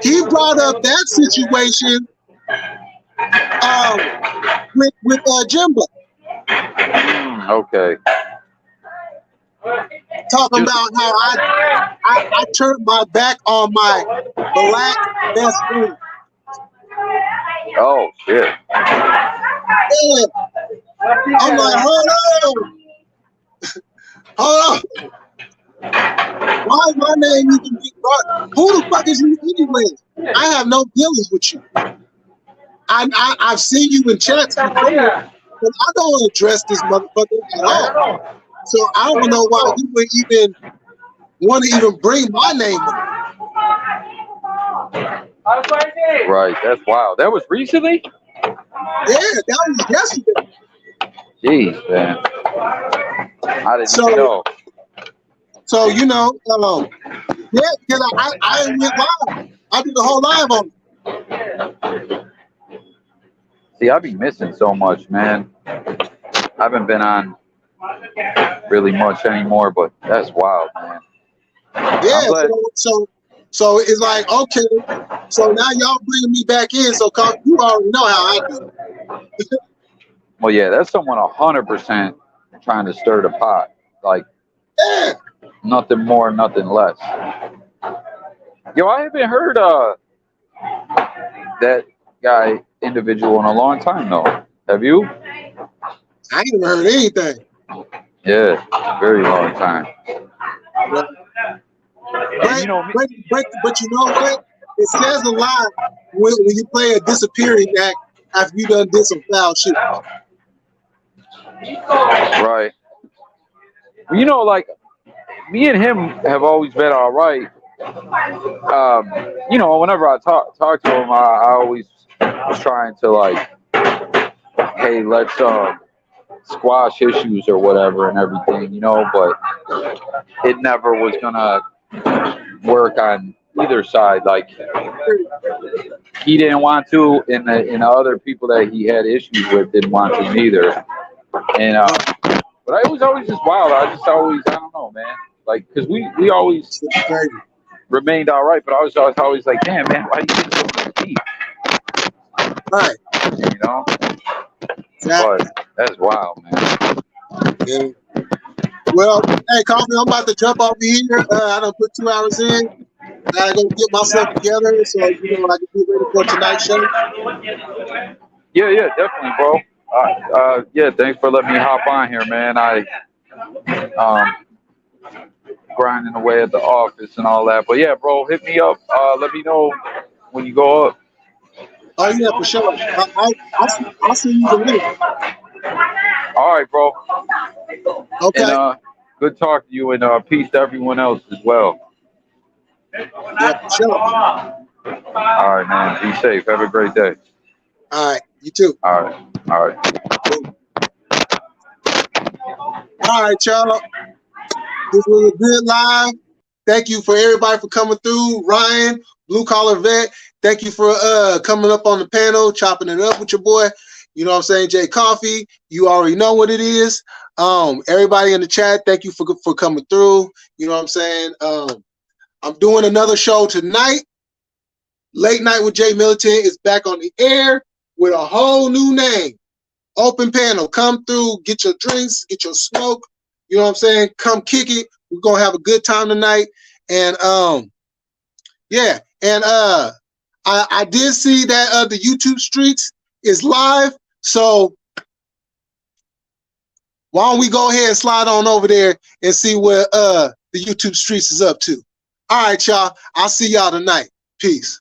He brought up that situation with Jimbo. Okay. Talking about how I turned my back on my black best friend. Oh shit. Yeah. I'm like, hold on. Why is my name even being brought? Who the fuck is you anyway? I have no dealings with you. I've seen you in chats before, but I don't address this motherfucker at all. So I don't know why you would even want to even bring my name up. Right, that's wild. That was recently? Yeah, that was yesterday. Jeez, man. I didn't even know. So yeah, because I went live. I did the whole live on it. See, I be missing so much, man. I haven't been on really much anymore, but that's wild, man. Yeah, I'm glad. so it's like, okay, so now y'all bringing me back in, so you already know how I do. Well, yeah, that's someone 100% trying to stir the pot. Like Yeah, nothing more, nothing less. Yo, I haven't heard that guy individual in a long time though. Have you? I ain't even heard anything. Yeah, very long time. Yeah. And you know me. But you know what? It says a lot when you play a disappearing act after you done did some foul shit. Right. Well, you know, like me and him have always been all right. You know, whenever I talk to him, I always was trying to like, hey, let's squash issues or whatever and everything, you know. But it never was gonna work on either side. Like he didn't want to, and the other people that he had issues with didn't want to neither. And but I was always just wild. I don't know, man. Like, cause we always remained all right, but I was always like, damn, man, why you get so deep? Right. You know. Exactly. But that's wild, man. Yeah. Well, hey, Coffee, I'm about to jump over here. I done put 2 hours in. I gotta go get myself together so I can get ready for tonight's show. Yeah, definitely, bro. Yeah, thanks for letting me hop on here, man. I grinding away at the office and all that. But yeah, bro, hit me up. Let me know when you go up. Oh yeah, for sure. I'll send you the link. All right, bro. Okay. And good talking to you, and peace to everyone else as well. Yeah, for sure. All right, man. Be safe. Have a great day. All right. You too. All right. All right, y'all. This was a good live. Thank you for everybody for coming through. Ryan, Blue Collar Vet, thank you for coming up on the panel, chopping it up with your boy. You know what I'm saying? Jay Coffee, you already know what it is. Everybody in the chat, thank you for coming through. You know what I'm saying? I'm doing another show tonight. Late Night with Jay Militant is back on the air with a whole new name. Open panel. Come through, get your drinks, get your smoke. You know what I'm saying? Come kick it. We're gonna have a good time tonight. And yeah. And I did see that the YouTube streets is live. So why don't we go ahead and slide on over there and see what the YouTube streets is up to. All right, y'all. I'll see y'all tonight. Peace.